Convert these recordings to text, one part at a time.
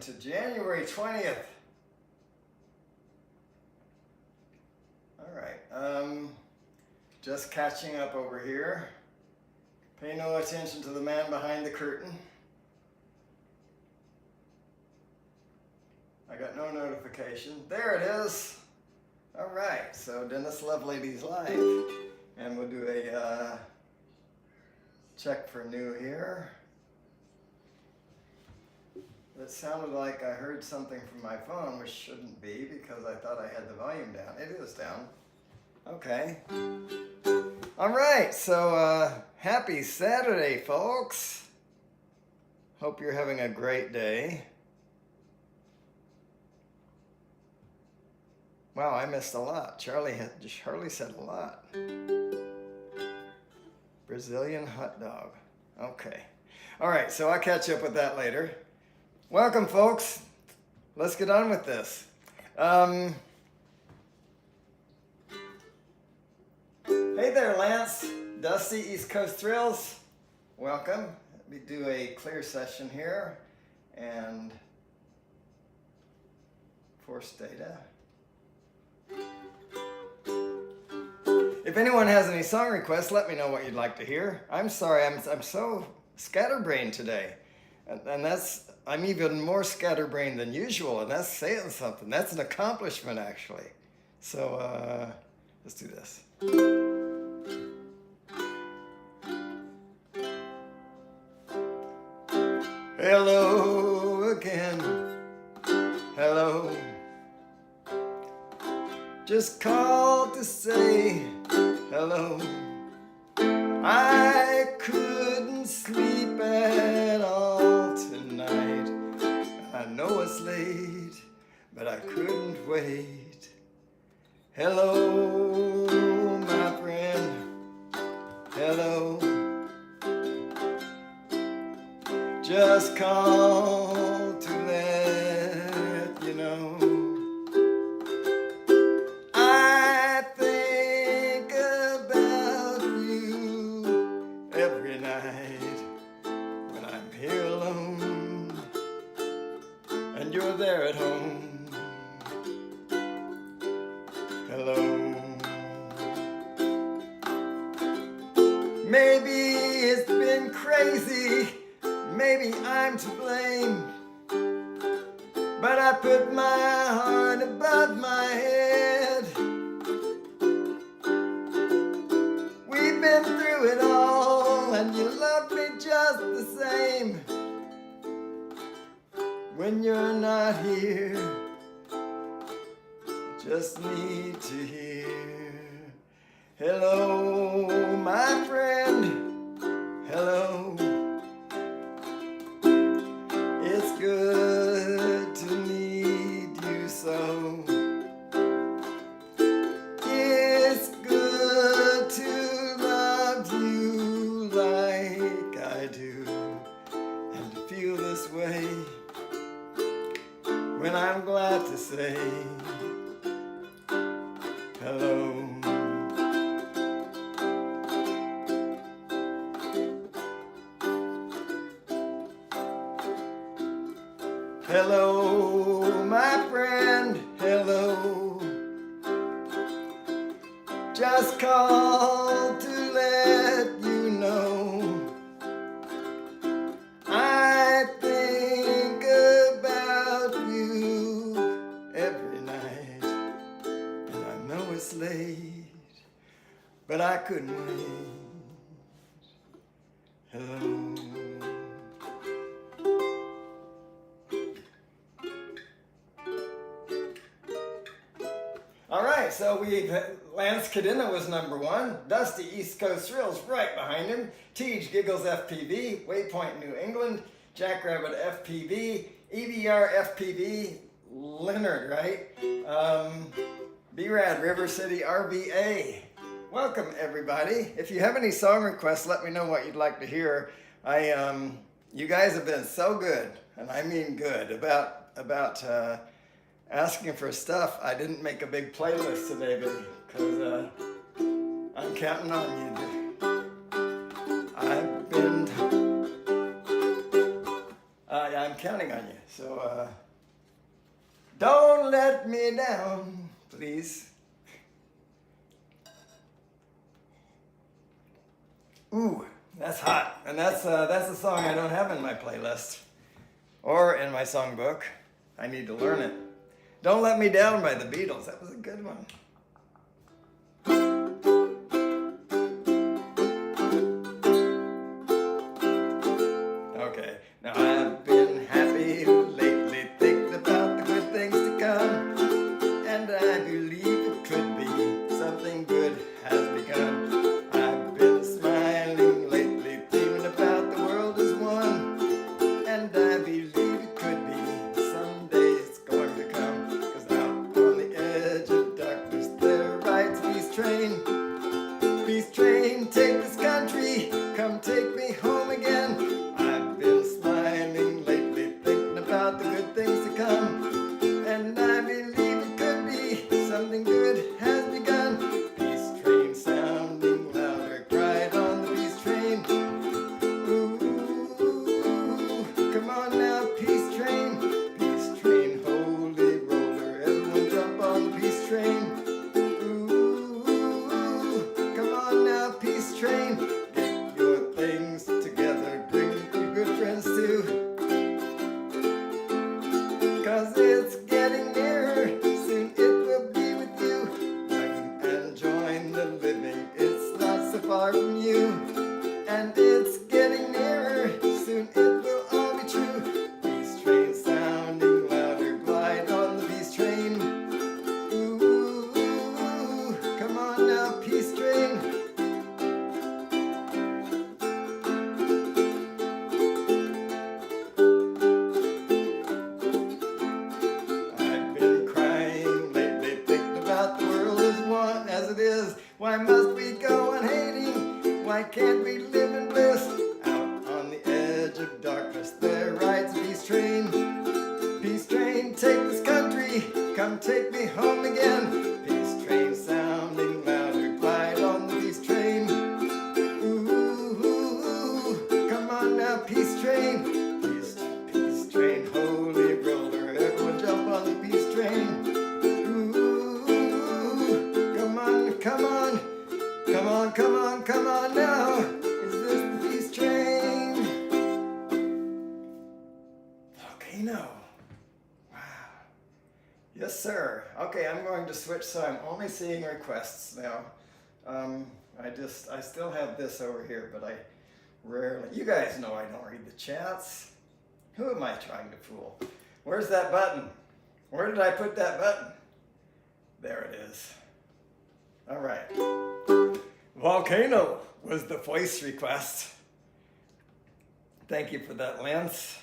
To January 20th. All right, just catching up over here. Pay no attention to the man behind the curtain. I got no notification. There it is. All right, so Dennis Lovelady's live. And we'll do a check for new here. It sounded like I heard something from my phone, which shouldn't be because I thought I had the volume down. It is down. Okay. All right, so happy Saturday, folks. Hope you're having a great day. Wow, I missed a lot. Charlie said a lot. Brazilian hot dog. Okay. All right, so I'll catch up with that later. Welcome, folks. Let's get on with this. Hey there, Lance. Dusty, East Coast Thrills. Welcome. Let me do a clear session here and force data. If anyone has any song requests, let me know what you'd like to hear. I'm sorry, I'm so scatterbrained today. And I'm even more scatterbrained than usual, and that's saying something. That's an accomplishment, actually. So, let's do this. Hello again. Hello. Just called to say hello. I couldn't sleep at all tonight. I know it's late, but I couldn't wait. Hello, my friend. Hello. Just called to let you know. I think about you every night when I'm here alone and you're there at home. Hello. Maybe it's been crazy, maybe I'm to blame, but I put my heart above my head. We've been through it all, and you love me just the same. When you're not here, I just need to hear. Hello, my friend. Hello. It's good to need you so. It's good to love you like I do, and to feel this way when I'm glad to say hello. Hello, my friend, hello. Just called to let you know. I think about you every night, and I know it's late, but I couldn't wait. Hello. All right, so Lance Cadena was #1. Dusty East Coast Thrills right behind him. Tej Giggles FPV, Waypoint New England, Jackrabbit FPV, EBR FPV, Leonard, right? B-Rad River City RVA. Welcome everybody. If you have any song requests, let me know what you'd like to hear. You guys have been so good, and I mean good, about asking for stuff. I didn't make a big playlist today, because I'm counting on you. I'm counting on you. So don't let me down, please. Ooh, that's hot. And that's a song I don't have in my playlist or in my songbook. I need to learn it. Don't Let Me Down by the Beatles. That was a good one. Okay, now I've been happy lately, thinking about the good things to come, and I believe it could be something good has begun. I've been smiling lately, dreaming about the world as one, and I believe it could be someday it's going to come. 'Cause out on the edge of darkness there rides a peace train. Peace train, take this country, come take me home again. I've been smiling lately, thinking about the good things to come, and I believe it could be something good has begun. Peace train sounding louder, ride on the peace train. Ooh, come on now, peace train. Peace train, holy roller, everyone jump on the peace train. Ooh, come on now, peace train. Get your things together, bring your good friends too. 'Cause it's getting nearer, soon it will be with you. Come and join the living, it's not so far from you. And it's getting nearer, soon it will all be true. Peace train sounding louder, glide on the peace train. Ooh, come on now, peace train. I've been crying lately, thinking about the world as one as it is. Why must we go on hating? Why can't we live in bliss? Out on the edge of darkness there rides a peace train. Peace train, take this country, come take me home again. Peace train sounding louder, glide on the peace train. Ooh, come on now, peace train. Peace train, holy roller, everyone jump on the peace train. Ooh, come on, come on, come on, come on, come on now. Is this the peace train? Volcano. Wow. Yes, sir. Okay, I'm going to switch, so I'm only seeing requests now. I still have this over here, but I rarely, you guys know I don't read the chats. Who am I trying to fool? Where's that button? Where did I put that button? There it is. All right. Volcano was the voice request. Thank you for that, Lance.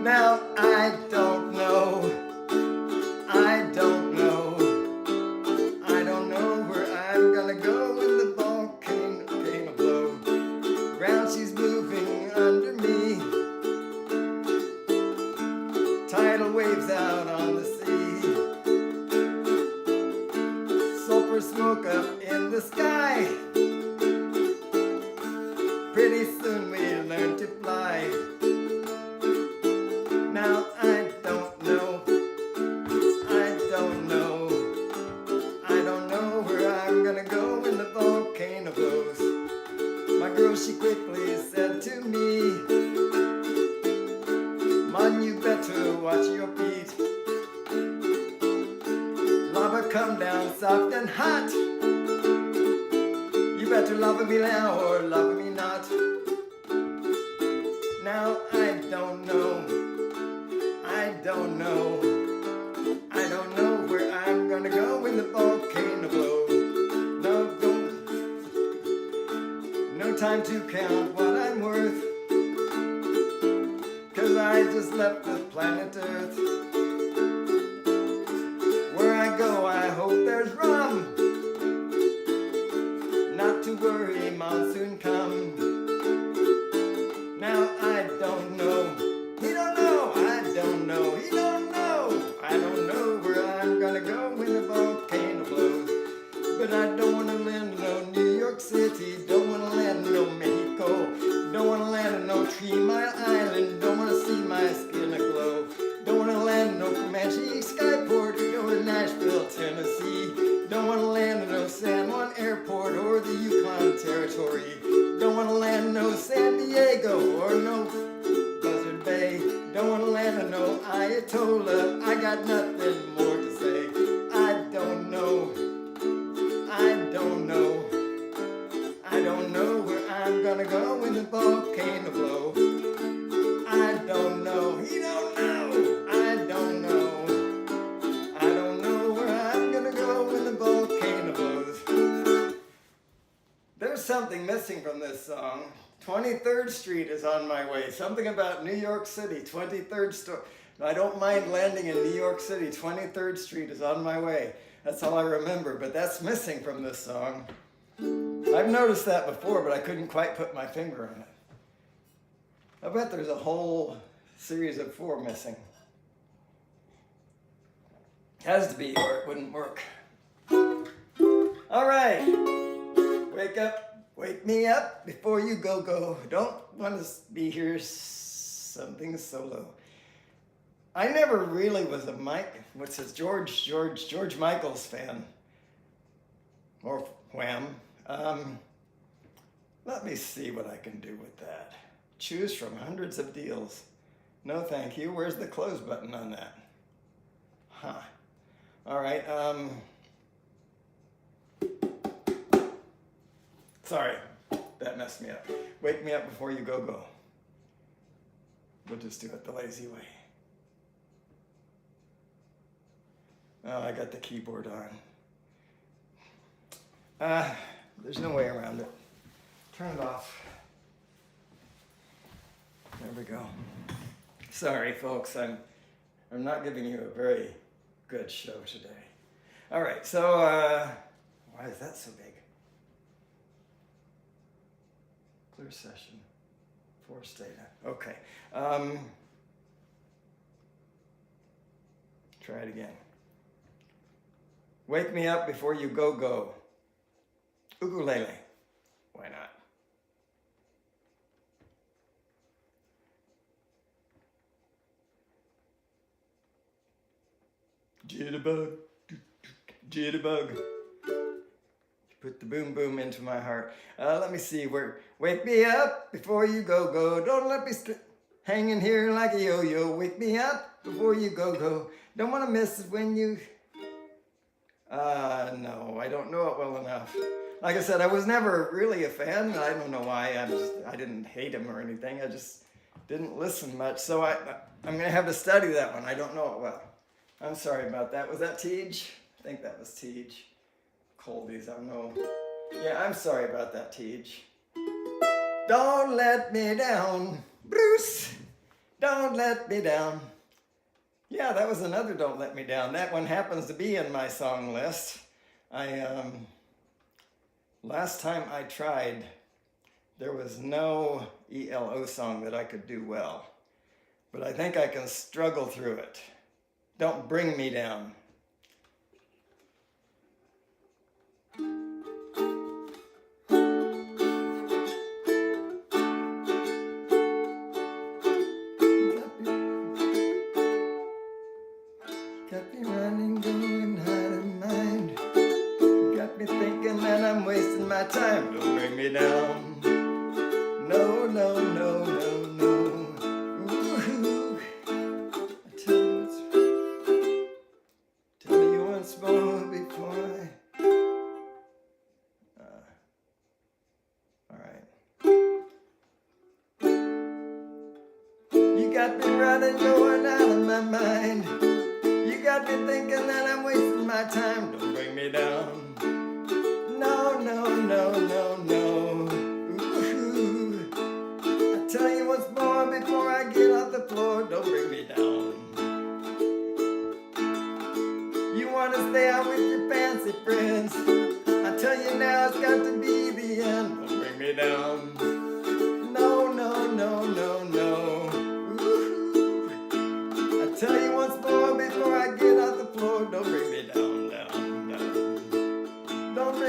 Now I don't know where I'm gonna go when the volcano blow. Ground she's moving under me. Tidal waves out on the sea. Sulfur smoke up in the sky. Pretty soon we learn to fly. Now I don't know where I'm gonna go when the volcano blows. My girl, she quickly said to me, "Mon, you better watch your feet. Lava come down soft and hot. You better love me now or love me not." Now I don't know where I'm gonna go when the volcano blows. No time to count what I'm worth, 'cause I just left the planet Earth. Where I go, I hope there's rum. Not to worry, monsoon come. Now I don't know. He don't know. I don't know. He don't know. I don't know where I'm gonna go when the But I don't want to land in no New York City, don't want to land in no Mexico, don't want to land in no 3 Mile Island, don't want to see my skin aglow, don't want to land in no Comanche Skyport, go to Nashville, Tennessee, don't want to land in no San Juan Airport or the Yukon Territory, don't want to land in no San Diego or no Buzzard Bay, don't want to land in no Ayatollah, I got nothing more to say. I don't know where I'm gonna go when the volcano blow. I don't know, you don't know, I don't know where I'm gonna go when the volcano blows. There's something missing from this song. 23rd Street is on my way. Something about New York City, 23rd Street. I don't mind landing in New York City. 23rd Street is on my way. That's all I remember, but that's missing from this song. I've noticed that before, but I couldn't quite put my finger on it. I bet there's a whole series of 4 missing. Has to be or it wouldn't work. All right. Wake up, wake me up before you go. Don't want to be here something solo. I never really was a George Michael's fan. Or Wham. Let me see what I can do with that. Choose from hundreds of deals. No thank you. Where's the close button on that? Huh. All right. Sorry, that messed me up. Wake me up before you go. We'll just do it the lazy way. Oh, I got the keyboard on. There's no way around it. Turn it off. There we go. Sorry, folks, I'm not giving you a very good show today. All right, so why is that so big? Clear session, force data. Okay. Try it again. Wake me up before you go. Ukulele. Why not? Jitterbug. Jitterbug. Put the boom boom into my heart. Let me see where. Wake me up before you go. Don't let me hanging here like a yo-yo. Wake me up before you go. Don't want to miss it when you. No, I don't know it well enough. Like I said, I was never really a fan. I don't know why. I didn't hate him or anything. I just didn't listen much. So I'm going to have to study that one. I don't know it well. I'm sorry about that. Was that Tej? I think that was Tej. Coldies, I don't know. Yeah, I'm sorry about that, Tej. Don't let me down, Bruce. Don't let me down. Yeah, that was another Don't Let Me Down. That one happens to be in my song list. Last time I tried, there was no ELO song that I could do well. But I think I can struggle through it. Don't bring me down. Got me running, going out of mind. Got me thinking that I'm wasting my time. Don't bring me down. No, no, no, no, no. Ooh. Tell you once more before all right. You got me running, going out of my mind. You got me thinking that I'm wasting my time. Don't bring me down. No, no, no, no, no. Ooh. I tell you once more before I get off the floor. Don't bring me down. You want to stay out with your fancy friends. I tell you now it's got to be the end. Don't bring me down. No, no, no, no, no. Ooh. I tell you once more before I get off the floor. Don't bring me down, down, down. Don't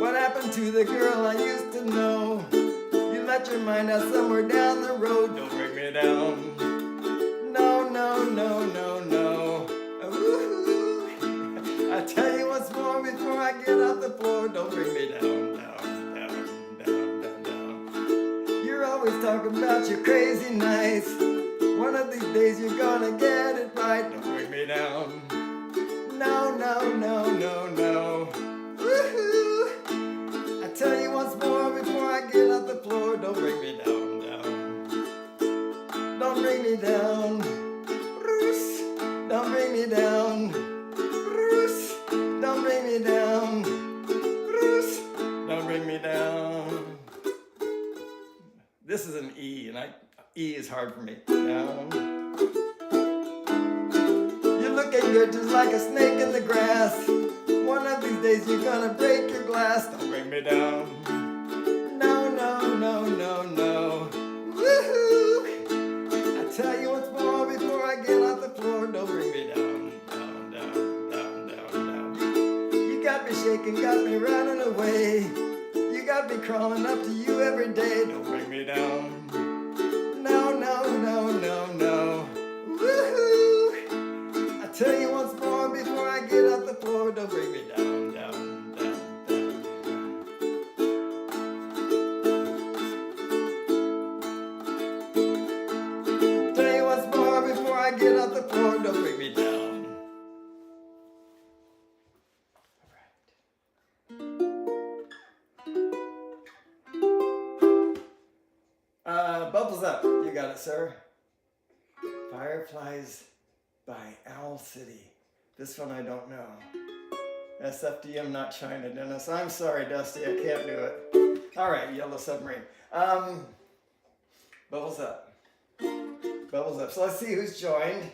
What happened to the girl I used to know? You let your mind out somewhere down the road. Don't bring me down. No, no, no, no, no. Ooh. I tell you once more before I get off the floor. Don't bring me down, down, down, down, down, down. You're always talking about your crazy nights. One of these days you're gonna get it right. Don't bring me down. No, no, no, no, no. Woohoo! I tell you once more before I get off the floor. Don't bring me down, down. Don't bring me down. Bruce. Don't bring me down. Bruce. Don't bring me down. Bruce. Don't bring me down. This is an E, and E is hard for me. Down. You're looking good just like a snake in the grass. One of these days you're gonna break your glass. Don't bring me down. No, no, no, no, no. Woohoo! I tell you once more before I get off the floor. Don't bring me down, down, down, down, down, down. You got me shaking, got me running away. You got me crawling up to you every day. Don't bring me down. No, no, no, no, no. Woohoo! I tell you once more before I get off the floor. Don't bring me down, down, down, down, down. Tell you once more before I get off the floor. Don't bring me down. All right. Bubbles Up. You got it, sir. Fireflies by Owl City. This one I don't know. SFDM not China, Dennis. I'm sorry, Dusty, I can't do it. All right, Yellow Submarine. Bubbles Up. Bubbles Up. So let's see who's joined.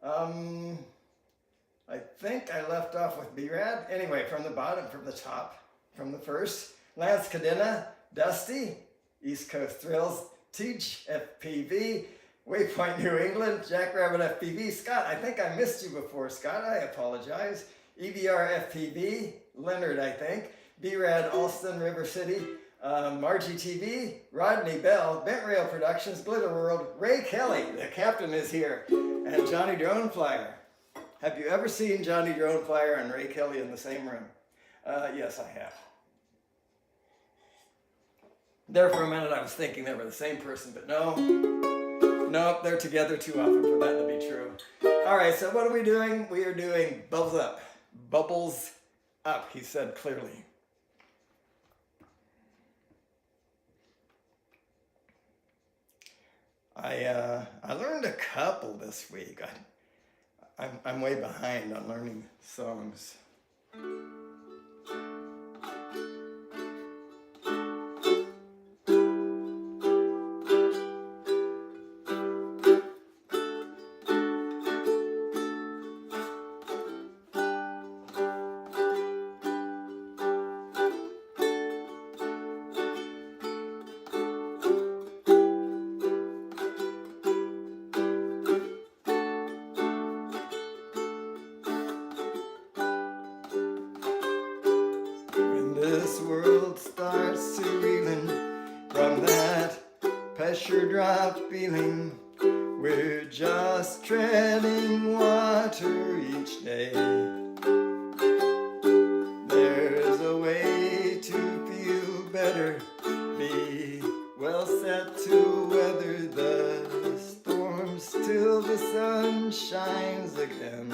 I think I left off with B-Rad. Anyway, from the bottom, from the top, from the first. Lance Cadena, Dusty, East Coast Thrills, Teach, FPV, Waypoint New England, Jackrabbit FPV, Scott, I think I missed you before, Scott, I apologize. EBR FPV, Leonard, I think, B-Rad Alston, River City, Margie TV, Rodney Bell, Bent Rail Productions, Glitter World, Ray Kelly, the captain is here, and Johnny Drone Flyer. Have you ever seen Johnny Drone Flyer and Ray Kelly in the same room? Yes, I have. There for a minute I was thinking they were the same person, but no. Nope, they're together too often for that to be true. All right, so what are we doing? We are doing Bubbles Up. Bubbles Up, he said clearly. I learned a couple this week. I'm way behind on learning songs. This world starts to reeling from that pressure drop feeling. We're just treading water each day. There's a way to feel better, be well set to weather the storms till the sun shines again.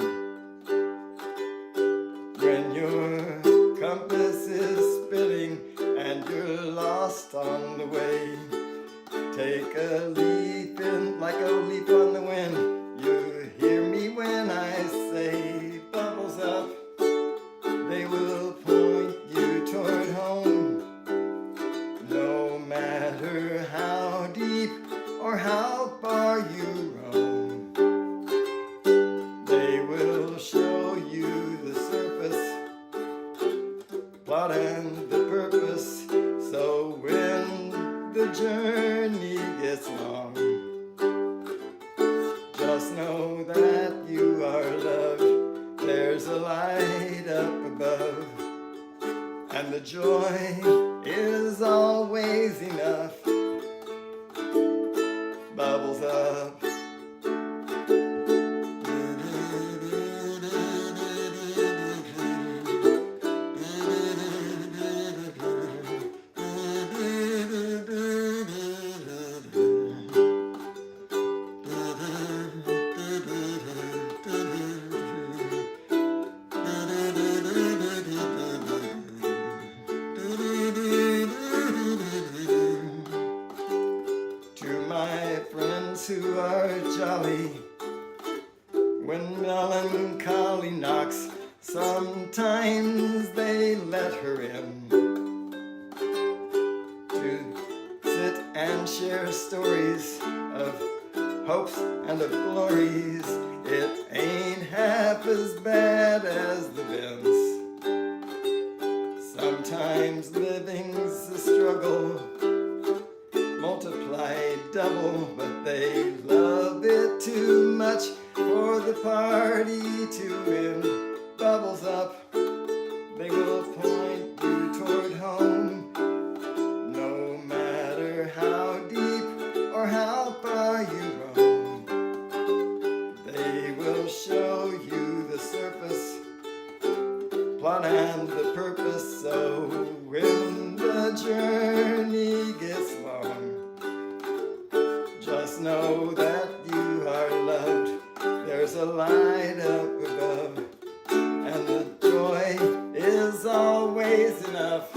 When your compass is spinning and you're lost on the way, take a leap in like a leap on the wind. You hear me when I say bubbles up. They will point you toward home. No matter how deep or how far you roam, they will show you the surface, plot and the purpose, so when the journey gets long, joy is always enough. Bubbles up. Who are jolly when melancholy knocks, sometimes they let her in to sit and share stories of hopes and of glories. It ain't half as bad as the bins. Sometimes living's a struggle, multiplied double, but they love it too much for the party to win. Bubbles up, they will point you toward home, no matter how deep or how far you roam. They will show you the surface, plot and the purpose, so when the journey gets long, just know that you are loved. There's a light up above, and the joy is always enough.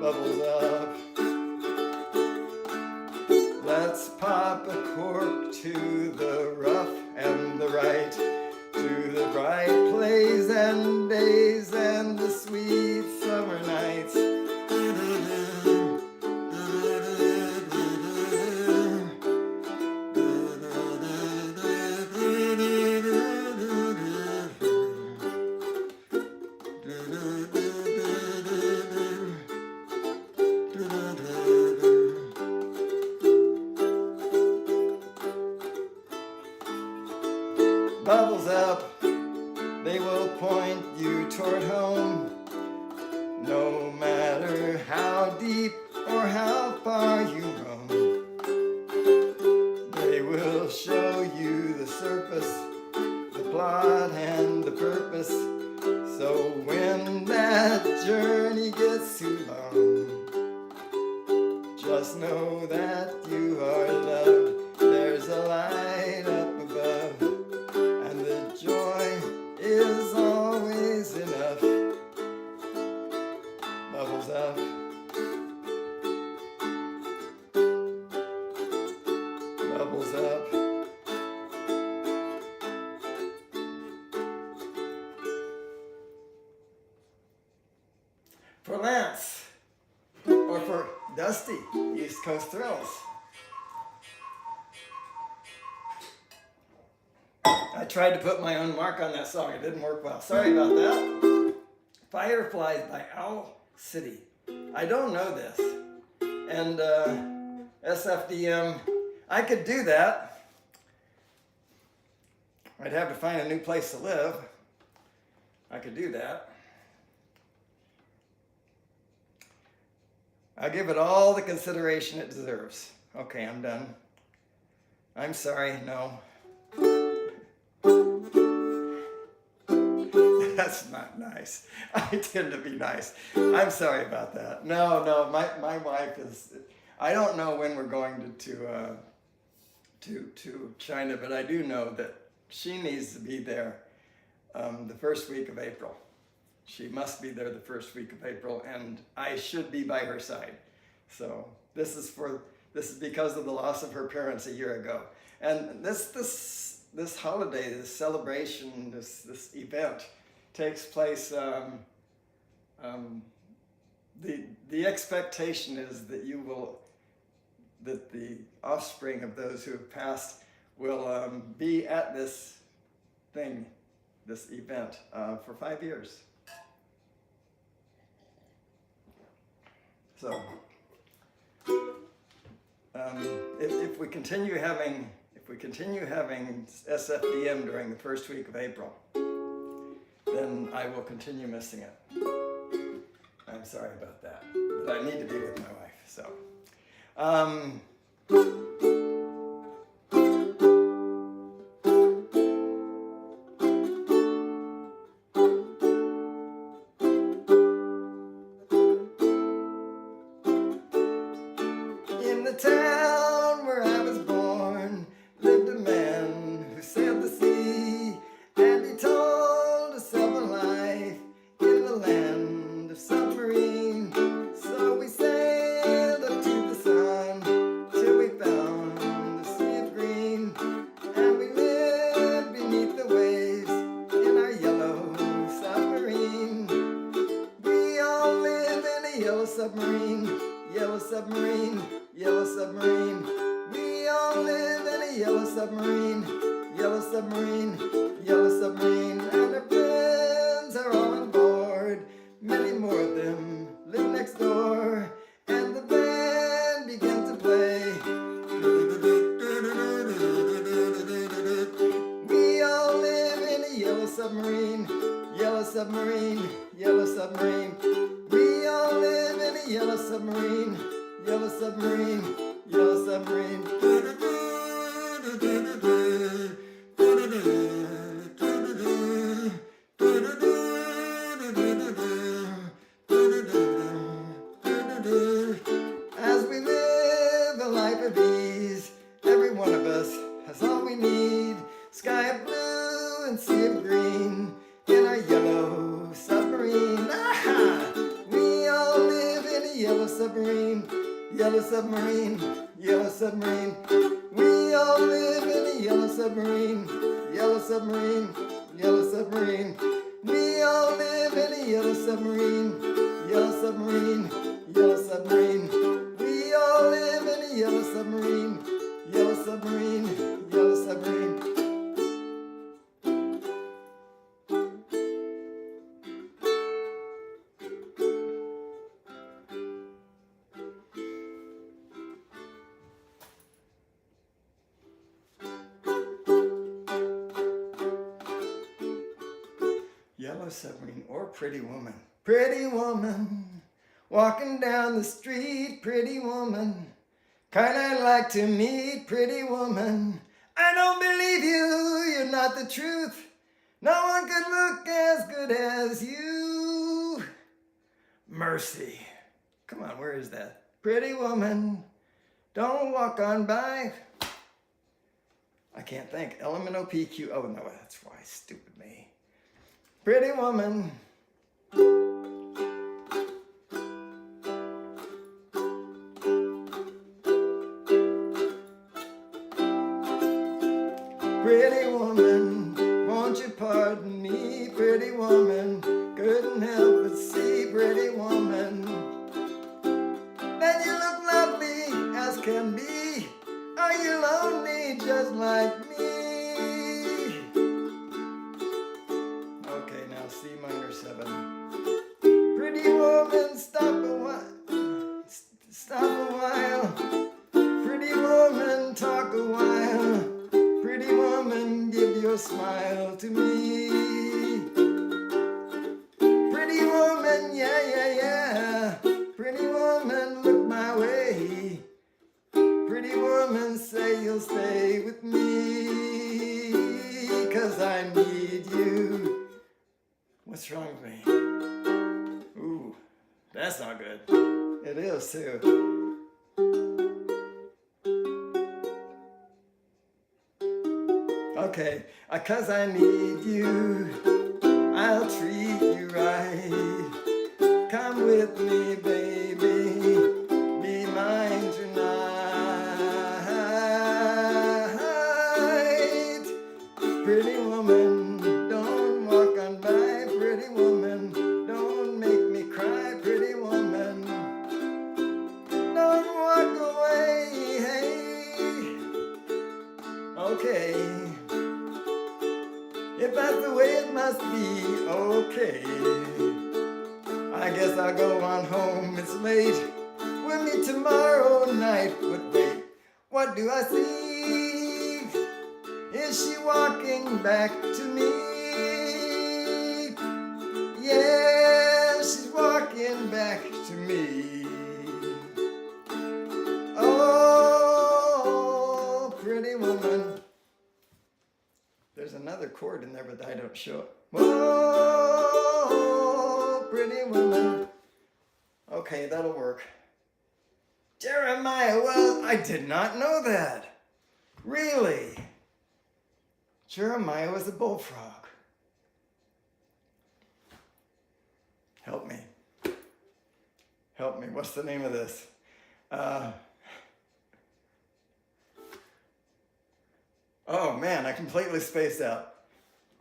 Bubbles up. Let's pop a cork to the rough and the right, to the bright plays and days and the sweet summer nights. Bubbles up, they will point you toward home, no matter how deep or how far you roam. They will show you the surface, the plot and the purpose, so when that journey gets too long, just know that you are loved. There's a light up above, and the joy is always enough. Bubbles up. Bubbles up. For Lance, or for Dusty, East Coast Thrills. I tried to put my own mark on that song. It didn't work well. Sorry about that. Fireflies by Owl City. I don't know this. And SFDM, I could do that. I'd have to find a new place to live. I could do that. I'll give it all the consideration it deserves. Okay, I'm done. I'm sorry, no. That's not nice. I tend to be nice. I'm sorry about that. No, my wife is, I don't know when we're going to China, but I do know that she needs to be there the first week of April. She must be there the first week of April, and I should be by her side. So this is because of the loss of her parents a year ago. And this holiday, this celebration, this event takes place. The expectation is that that the offspring of those who have passed will be at this event for 5 years. So, if we continue having SFDM during the first week of April, then I will continue missing it. I'm sorry about that, but I need to be with my wife, so. Um, in the town where I was born lived a man who sailed the sea, and he told us of a life in the land of submarine. So we sailed up to the sun till we found the sea of green, and we lived beneath the waves in our yellow submarine. We all live in a yellow submarine, yellow submarine, yellow submarine. We all live in a yellow submarine, yellow submarine, yellow submarine. And our friends are all on board, many more of them live next door. And the band began to play. We all live in a yellow submarine, yellow submarine, yellow submarine. We all live in a yellow submarine, yellow submarine, yellow submarine. As we live a life of ease, every one of us has all we need. Sky of blue and sea of green in our yellow submarine. Aha! We all live in a yellow submarine, yellow submarine, yellow submarine. We all live in a yellow submarine, yellow submarine, yellow submarine. We all live in a yellow submarine, yellow submarine, yellow submarine. We all live in a yellow submarine, yellow submarine, yellow submarine. Yellow submarine or pretty woman. Pretty woman, walking down the street, pretty woman. Kind I'd like to meet, pretty woman. I don't believe you, you're not the truth. No one could look as good as you. Mercy. Come on, where is that? Pretty woman, don't walk on by. I can't think. LMNOPQ. Oh no, that's why. Stupid me. Pretty woman. Pretty woman, won't you pardon me, pretty woman, couldn't help but see, pretty woman, that you look lovely as can be. Are you lonely just like me? Okay, now C minor 7. Pretty woman, stop a while, stop a while. Pretty woman, talk a while. Pretty woman, give your smile to me. Pretty woman, yeah, yeah, yeah. Pretty woman, look my way. Pretty woman, say you'll stay with me, 'cause I need you. What's wrong with me? Ooh, that's not good. It is too. Okay, 'cause I need you, I'll treat you right. Come with me, baby, be mine tonight. Pretty woman, don't walk on by. Pretty woman, don't make me cry. Pretty woman, don't walk away. Hey, okay. If that's the way it must be, okay. I guess I'll go on home, it's late. We'll meet tomorrow night, but wait, what do I see? Is she walking back to me? Yeah, she's walking back. another chord in there, but I don't show it. Whoa, pretty woman. Okay, that'll work. Jeremiah was, I did not know that. Really? Jeremiah was a bullfrog. Help me. Help me. What's the name of this? Oh man, I completely spaced out.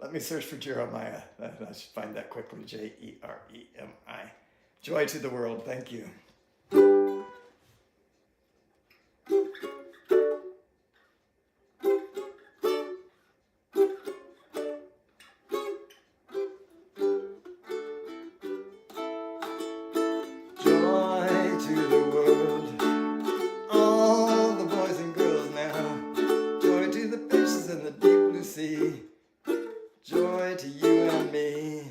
Let me search for Jeremiah. I should find that quickly. Jeremi. Joy to the world. Thank you. Joy to you and me.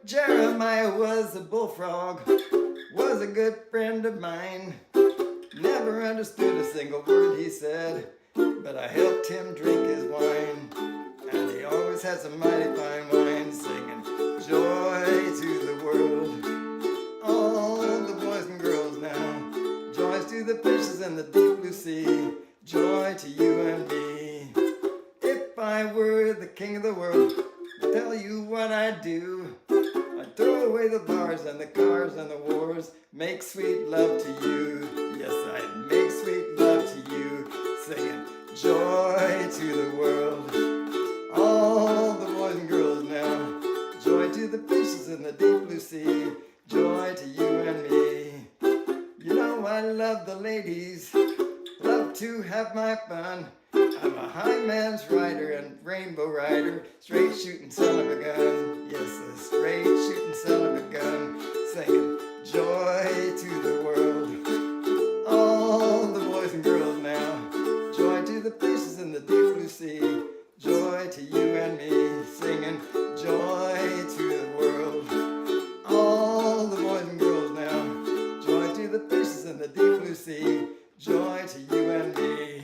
Jeremiah was a bullfrog, was a good friend of mine. Never understood a single word he said, but I helped him drink his wine. And he always had some mighty fine wine, singing joy to the world. All the boys and girls now, joys to the fishes in the deep blue sea. Joy to you and me. If I were the king of the world, I'd tell you what I'd do. I'd throw away the bars and the cars and the wars, make sweet love to you. Yes, I'd make sweet love to you, singing joy to the world. All the boys and girls now, joy to the fishes in the deep blue sea. Joy to you and me. You know I love the ladies, love to have my fun. I'm a high man's rider and rainbow rider, straight shooting son of a gun. Yes, a straight shooting son of a gun, singing joy to the world. All the boys and girls now, joy to the fishes in the deep blue sea. Joy to you and me, singing joy to the world. All the boys and girls now, joy to the fishes in the deep blue sea. Joy to you and me.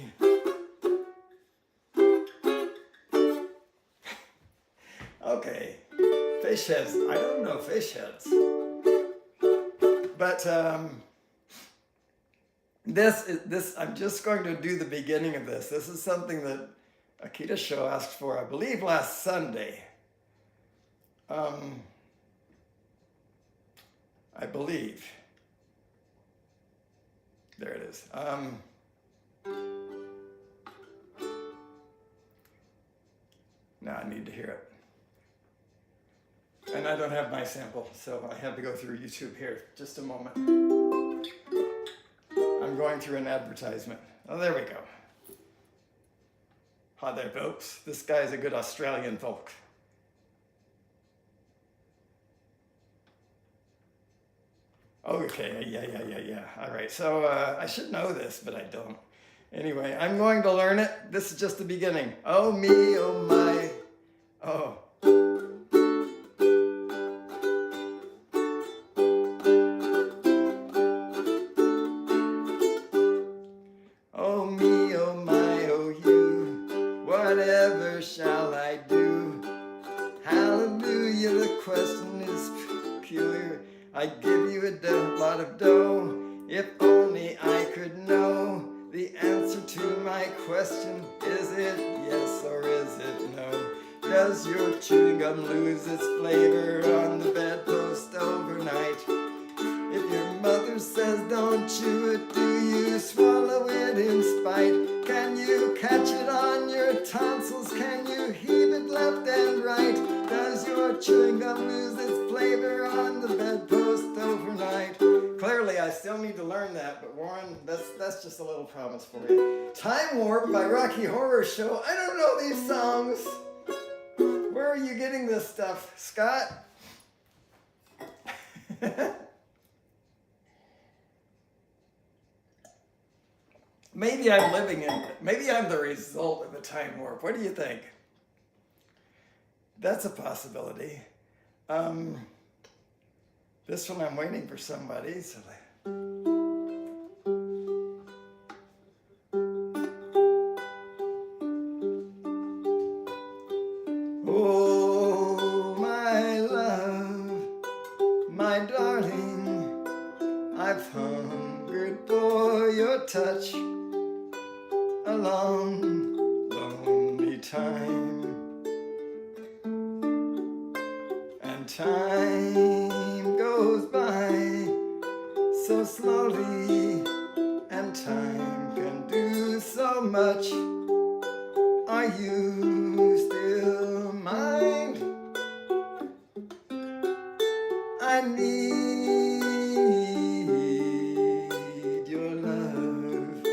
Okay, fish heads. I don't know fish heads. But this I'm just going to do the beginning of this. This is something that Akita Show asked for, I believe, last Sunday. I believe. There it is. Now I need to hear it. And I don't have my sample, so I have to go through YouTube here. Just a moment. I'm going through an advertisement. Oh, there we go. Hi there, folks. This guy's a good Australian folk. Okay, yeah. All right, so I should know this, but I don't. Anyway, I'm going to learn it. This is just the beginning. Oh me, oh my, oh. Oh me, oh my, oh you, whatever shall I do? Hallelujah, the question is peculiar. I give you a lot of dough, if only I could know the answer to my question. Is it yes or is it no? Does your chewing gum lose its flavor on the bedpost overnight? If your mother says don't chew it, do you swallow it in spite? Can you catch it on your tonsils? Can you heave it left and right? Does your chewing gum lose its flavor on the bedpost overnight? Clearly, I still need to learn that, but Warren, that's just a little promise for you. Time Warp by Rocky Horror Show. I don't know these songs. Where are you getting this stuff, Scott? Maybe I'm maybe I'm the result of a time warp. What do you think? That's a possibility. This one I'm waiting for somebody. So darling, I've hungered for your touch a long, lonely time. And time goes by so slowly, and time can do so much. Are you still mine? I need your love.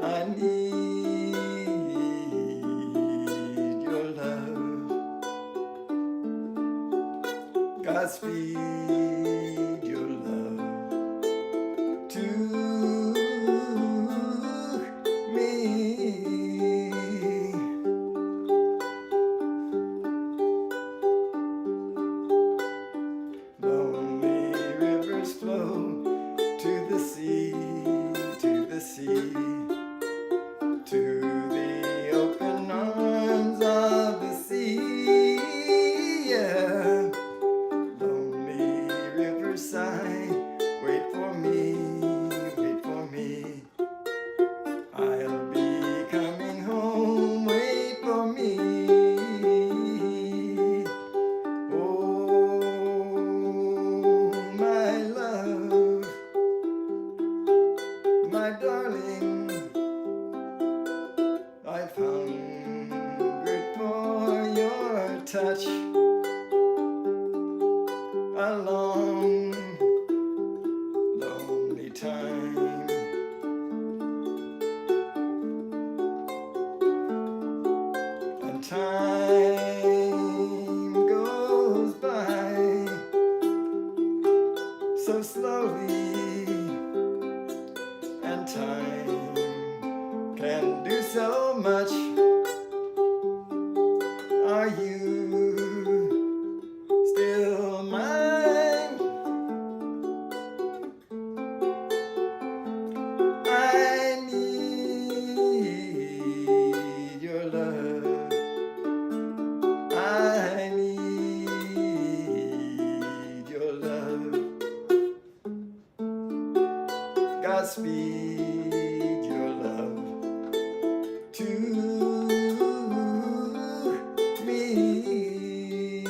I need your love. Godspeed your love to me. Lonely rivers flow to the sea, to the sea, to the open arms of the sea. Yeah. Lonely rivers sigh, wait for me, wait for me. I'll be coming home, wait for me. Oh, my love, my darling, I've hungered for your touch a long, lonely time. And time goes by so slowly, and time can do so much. Are you still mine? I need your love. I need your love. Godspeed your love to me.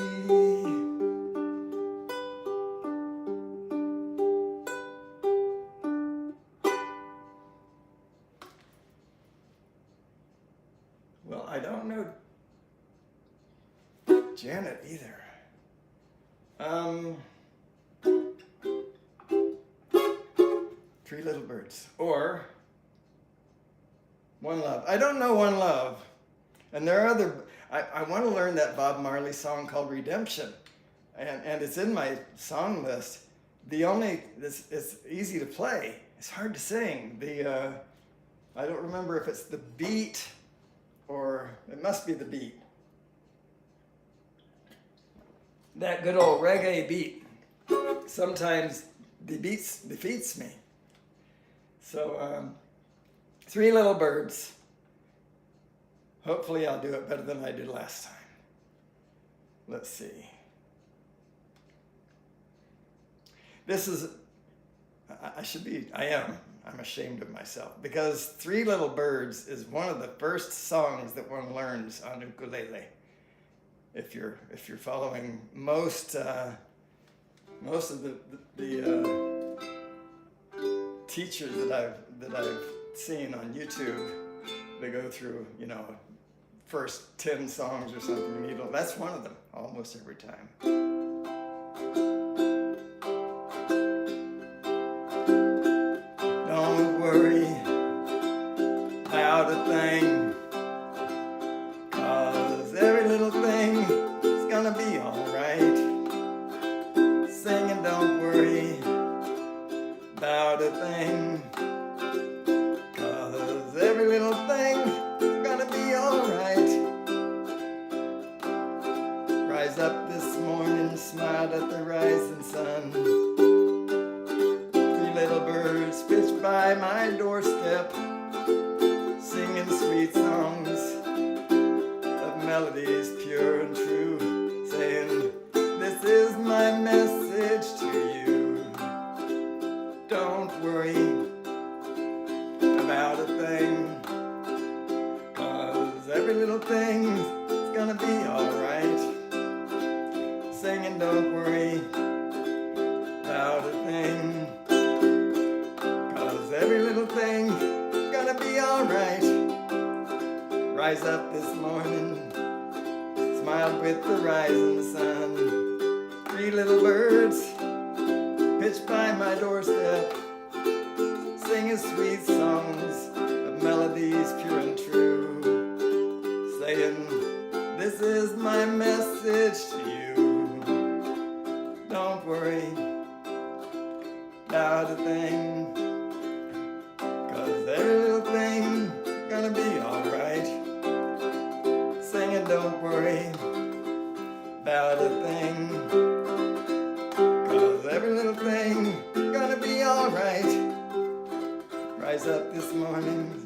Well, I don't know Janet either. Three Little Birds or One Love. I don't know One Love. And there are other, I want to learn that Bob Marley song called Redemption. And it's in my song list. It's easy to play. It's hard to sing. I don't remember if it's the beat or it must be the beat. That good old reggae beat. Sometimes the beats defeats me. So, Three Little Birds. Hopefully I'll do it better than I did last time. Let's see. This is, I'm ashamed of myself because Three Little Birds is one of the first songs that one learns on ukulele. If you're following most of the teachers that I've seen on YouTube, they go through, first 10 songs or something. That's one of them almost every time. Don't worry about a thing, 'cause every little thing is gonna be alright. Singing don't worry about a thing, 'cause every little thing is gonna be alright. Rise up this morning, smiled at the rising sun. Three little birds pitched by my doorstep, singing sweet songs of melodies pure and true, saying, this is my rise up this morning, smiled with the rising sun. 3 little birds pitched by my doorstep, singing sweet songs of melodies pure and true, saying, this is my message to you. Don't worry about a thing, 'cause every little thing gonna be alright. Singing, don't worry about a thing, 'cause every little thing gonna be alright. Rise up this morning,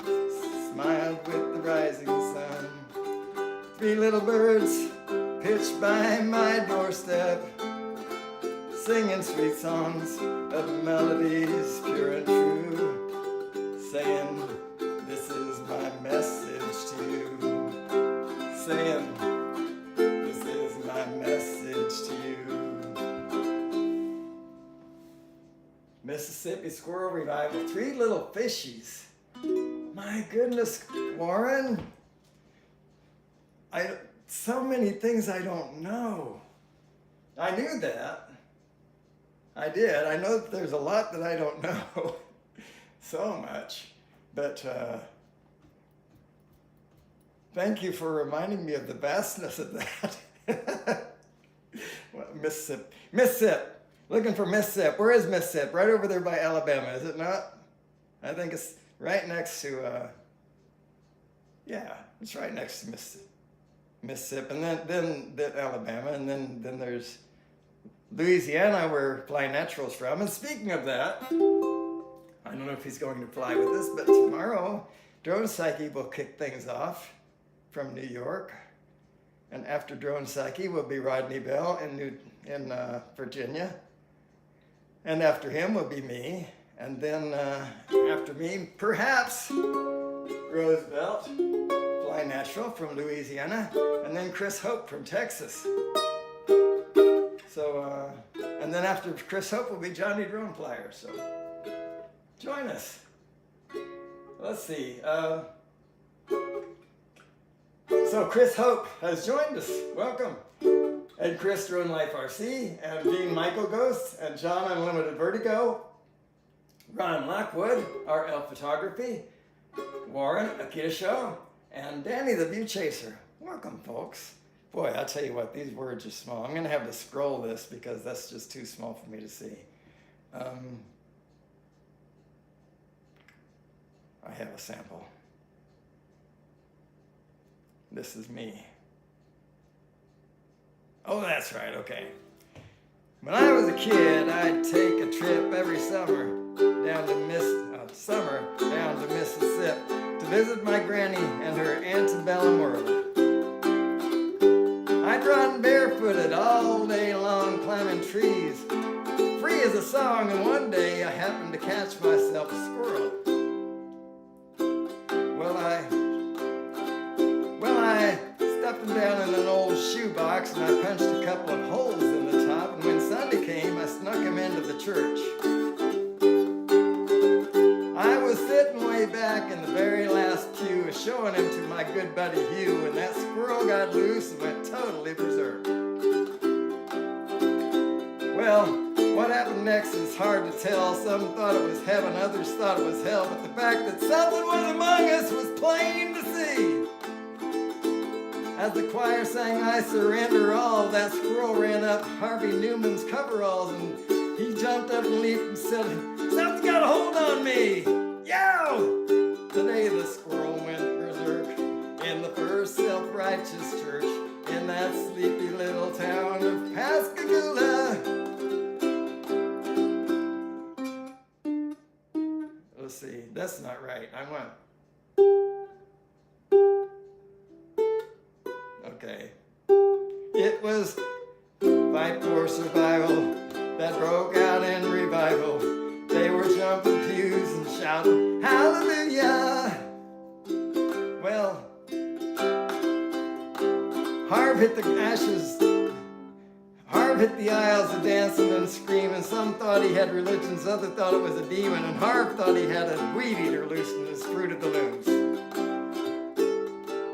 smiled with the rising sun. 3 little birds pitched by my doorstep, singing sweet songs of melodies pure and true, saying, this is my message to you. Saying, this is my message to you. Mississippi Squirrel Revival, 3 little fishies. My goodness, Warren. So many things I don't know. I knew that. I did. I know that there's a lot that I don't know. So much. But thank you for reminding me of the vastness of that. Well, Mississippi. Looking for Mississippi. Where is Mississippi? Right over there by Alabama, is it not? I think it's right next to, yeah, it's right next to Mississippi, and then Alabama, and then there's Louisiana, where Fly Natural's from. And speaking of that, I don't know if he's going to fly with us, but tomorrow, Drone Psyche will kick things off from New York. And after Drone Psyche will be Rodney Bell in Virginia. And after him will be me. And then after me, perhaps Roosevelt, Fly Natural from Louisiana, and then Chris Hope from Texas. So, and then after Chris Hope will be Johnny Drone Flyer. So, join us. Let's see. So Chris Hope has joined us. Welcome. And Chris Drone Life RC, and Dean Michael Ghost, and John Unlimited Vertigo, Ron Lockwood, RL Photography, Warren Akita Show, and Danny the View Chaser. Welcome, folks. Boy, I'll tell you what, these words are small. I'm going to have to scroll this because that's just too small for me to see. I have a sample. This is me. Oh, that's right, okay. When I was a kid, I'd take a trip every summer down to Mississippi to visit my granny and her antebellum world. I'd run barefooted all day long climbing trees, free as a song, and one day I happened to catch myself a squirrel. Well, I stuffed him down in an old shoebox and I punched a couple of holes in the top, and when Sunday came, I snuck him into the church. I was sitting way back in the very last pew, showing him to my good buddy Hugh, and that squirrel got loose and went totally berserk. Well, what happened next is hard to tell. Some thought it was heaven, others thought it was hell, but the fact that something was among us was plain to see. As the choir sang, I surrender all, that squirrel ran up Harvey Newman's coveralls, and he jumped up and leaped and said, something's got a hold on me! Yow! Today the squirrel went berserk in the first self-righteous church in that sleepy little town of Pascagoula. Let's see, that's not right. I want... Okay. It was Fight for Survival that broke out in revival. They were jumping pews and shouting, hallelujah! Well, Harv hit the aisles a dancing and screaming. Some thought he had religions, others thought it was a demon, and Harv thought he had a weed eater loose in his Fruit of the Looms.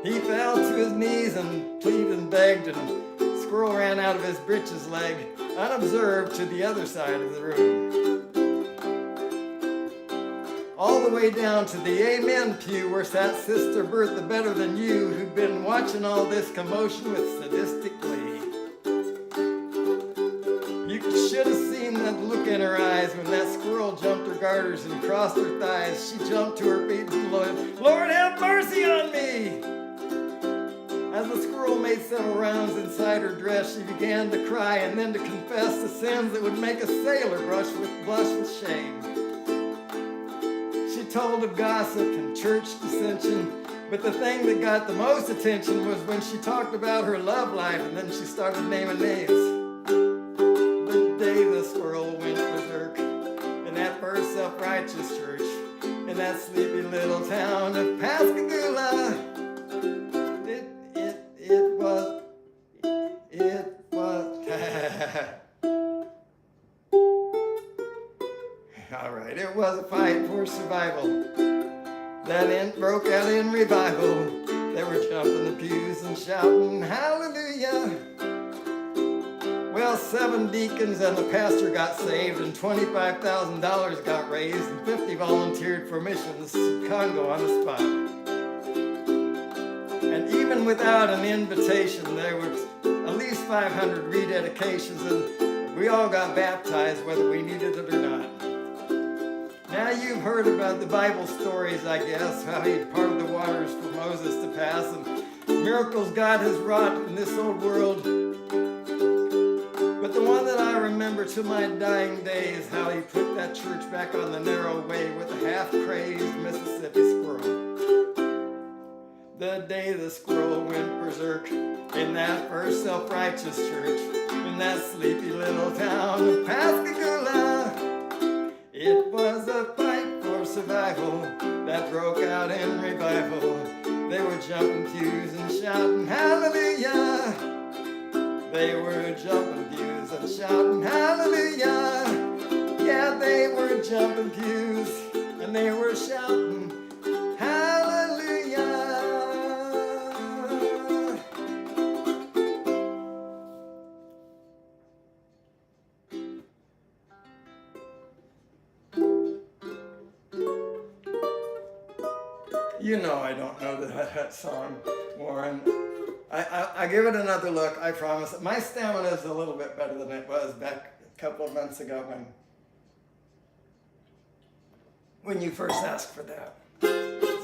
He fell to his knees and pleaded and begged, and squirrel ran out of his breeches leg, unobserved, to the other side of the room. All the way down to the amen pew where sat Sister Bertha Better Than You, who'd been watching all this commotion with sadistic glee. You should have seen that look in her eyes when that squirrel jumped her garters and crossed her thighs. She jumped to her feet and glowed, "Lord, have mercy on me!" As the squirrel made several rounds inside her dress, she began to cry and then to confess the sins that would make a sailor blush with shame. She told of gossip and church dissension, but the thing that got the most attention was when she talked about her love life, and then she started naming names. The day the squirrel went berserk in that first self-righteous church in that sleepy little town of Pascagoula. All right, it was a fight for survival. That broke out in revival. They were jumping the pews and shouting, "Hallelujah!" Well, 7 deacons and the pastor got saved, and $25,000 got raised, and 50 volunteered for missions to Congo on the spot. And even without an invitation, there were at least 500 rededications, and we all got baptized whether we needed it or not. Now you've heard about the Bible stories, I guess, how he parted the waters for Moses to pass, and miracles God has wrought in this old world. But the one that I remember to my dying day is how he put that church back on the narrow way with a half-crazed Mississippi squirrel. The day the squirrel went berserk in that first self-righteous church in that sleepy little town of Pascagoula. It was a fight for survival that broke out in revival. They were jumping pews and shouting, "Hallelujah!" They were jumping pews and shouting, "Hallelujah!" Yeah, they were jumping pews and they were shouting, "Hallelujah!" You know I don't know that song, Warren. I give it another look, I promise. My stamina is a little bit better than it was back a couple of months ago when you first asked for that.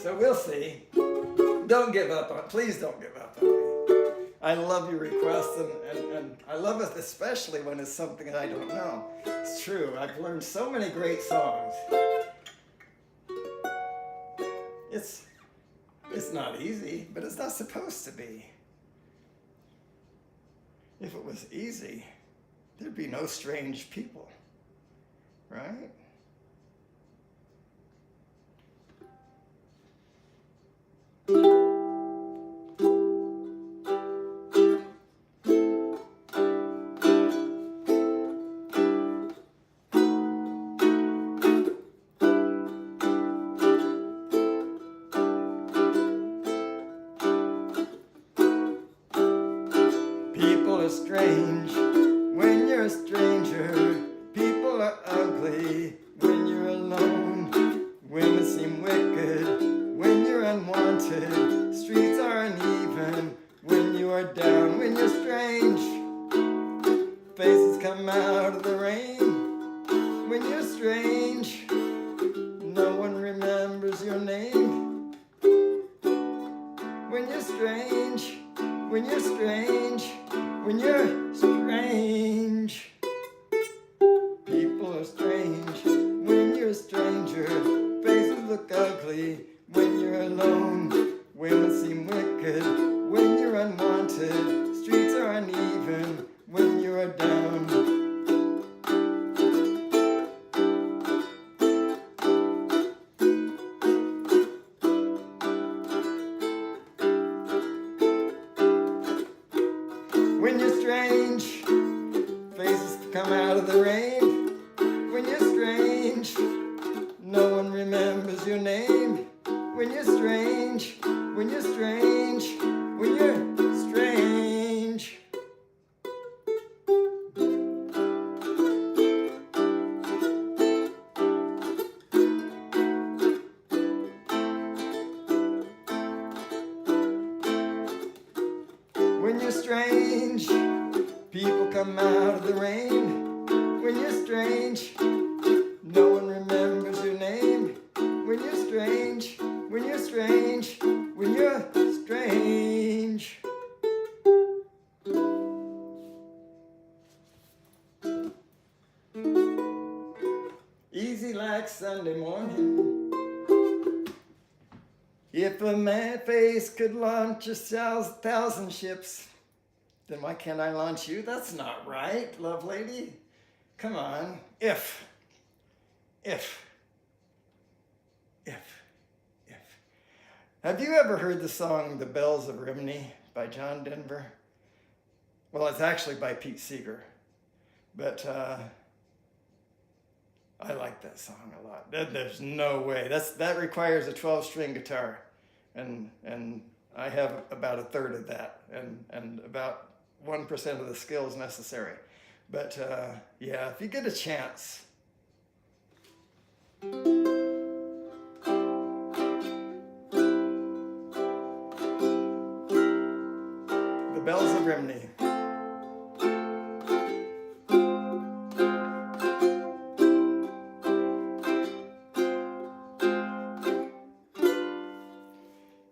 So we'll see. Don't give up please don't give up on me. I love your requests, and I love it especially when it's something I don't know. It's true, I've learned so many great songs. It's not easy, but it's not supposed to be. If it was easy, there'd be no strange people, right? People are strange when you're a stranger. People are ugly when you're alone. Women seem wicked when you're unwanted. Streets are uneven when you are down. When you're strange, faces come out of the rain. When you're strange, no one remembers your name. When you're strange, when you're strange, when you're strange. People are strange when you're a stranger. Faces look ugly when you're alone. Women seem wicked when you're unwanted. Streets are uneven when you're down. When you're strange, faces come out of the rain. When you're strange, no one remembers your name. when you're strange, when you're strange, when you're strange. When you're strange, people come out of the rain. When you're strange, no one remembers your name. When you're strange, when you're strange, when you're strange. Easy like Sunday morning. If a man face could launch 1,000 ships, then why can't I launch you? That's not right, love lady. Come on. If. Have you ever heard the song The Bells of Rimini by John Denver? Well, it's actually by Pete Seeger, but I like that song a lot. There's no way. That requires a 12-string guitar, and I have about a third of that, and about 1% of the skills necessary. But yeah, if you get a chance. The Bells of Rimini.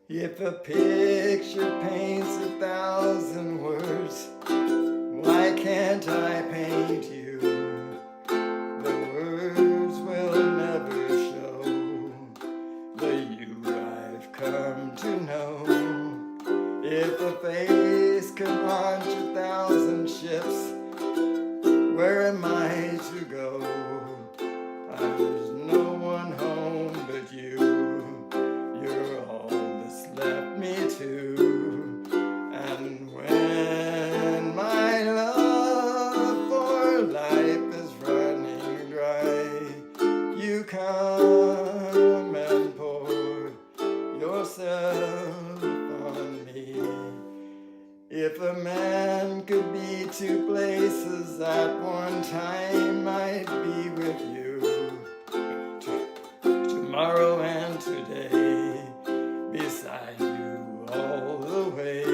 If a picture paints 1,000 words, why can't I paint you? The words will never show the you I've come to know. If a face could launch 1,000 ships, where am I to go? There's no one home but you. You're all that's left me to. And when my love for life is running dry, you come and pour yourself on me. If a man could be 2 places at one time, I'd be with you tomorrow and today, beside you all the way.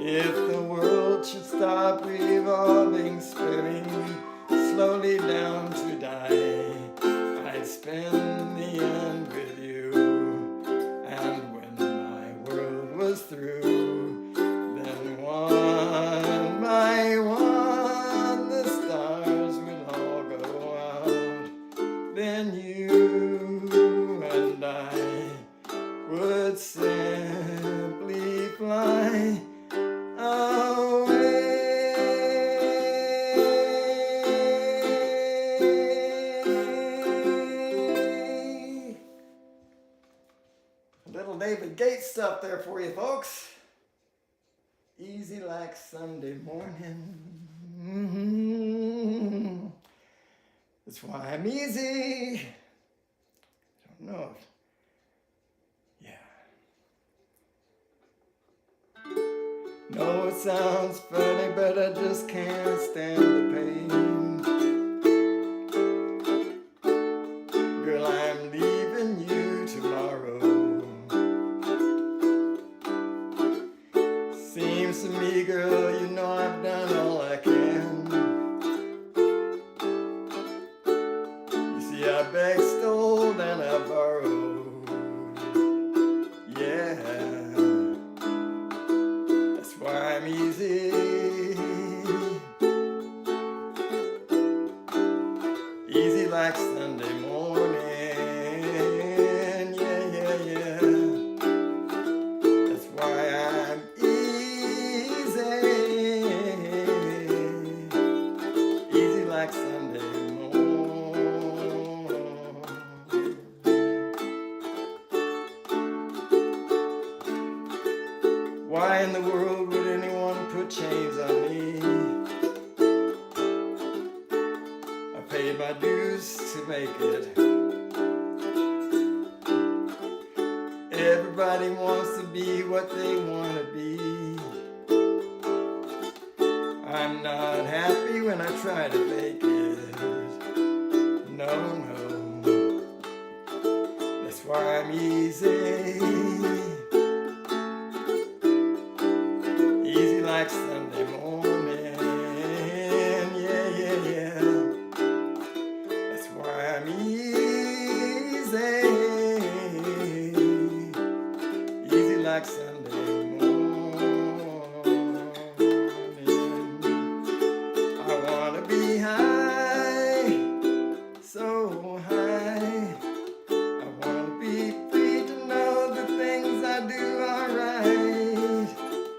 If the world should stop revolving, spinning slowly down to die, I'd spend the end with you. And when my world was through, then one by one the stars would all go out. Then you and I would simply fly away. Little David Gates stuff there for you folks. Easy like Sunday morning. That's why I'm easy. I don't know. No, it sounds funny, but I just can't stand the pain. Girl, I'm leaving you tomorrow. Seems to me, girl, you know I've done all I can. You see, I begged, stole, and I borrowed. Yeah. Why I'm easy. Easy like Sunday morning. Yeah. That's why I'm easy. Easy like Sunday morning. Why in the world would anyone put chains on me? I paid my dues to make it. Everybody wants to be what they want to be. I'm not happy when I try to fake it. No, no. That's why I'm easy. Easy like Sunday morning. Yeah, yeah, yeah. That's why I'm easy. Easy like Sunday morning. I wanna be high, so high. I wanna be free to know the things I do are right.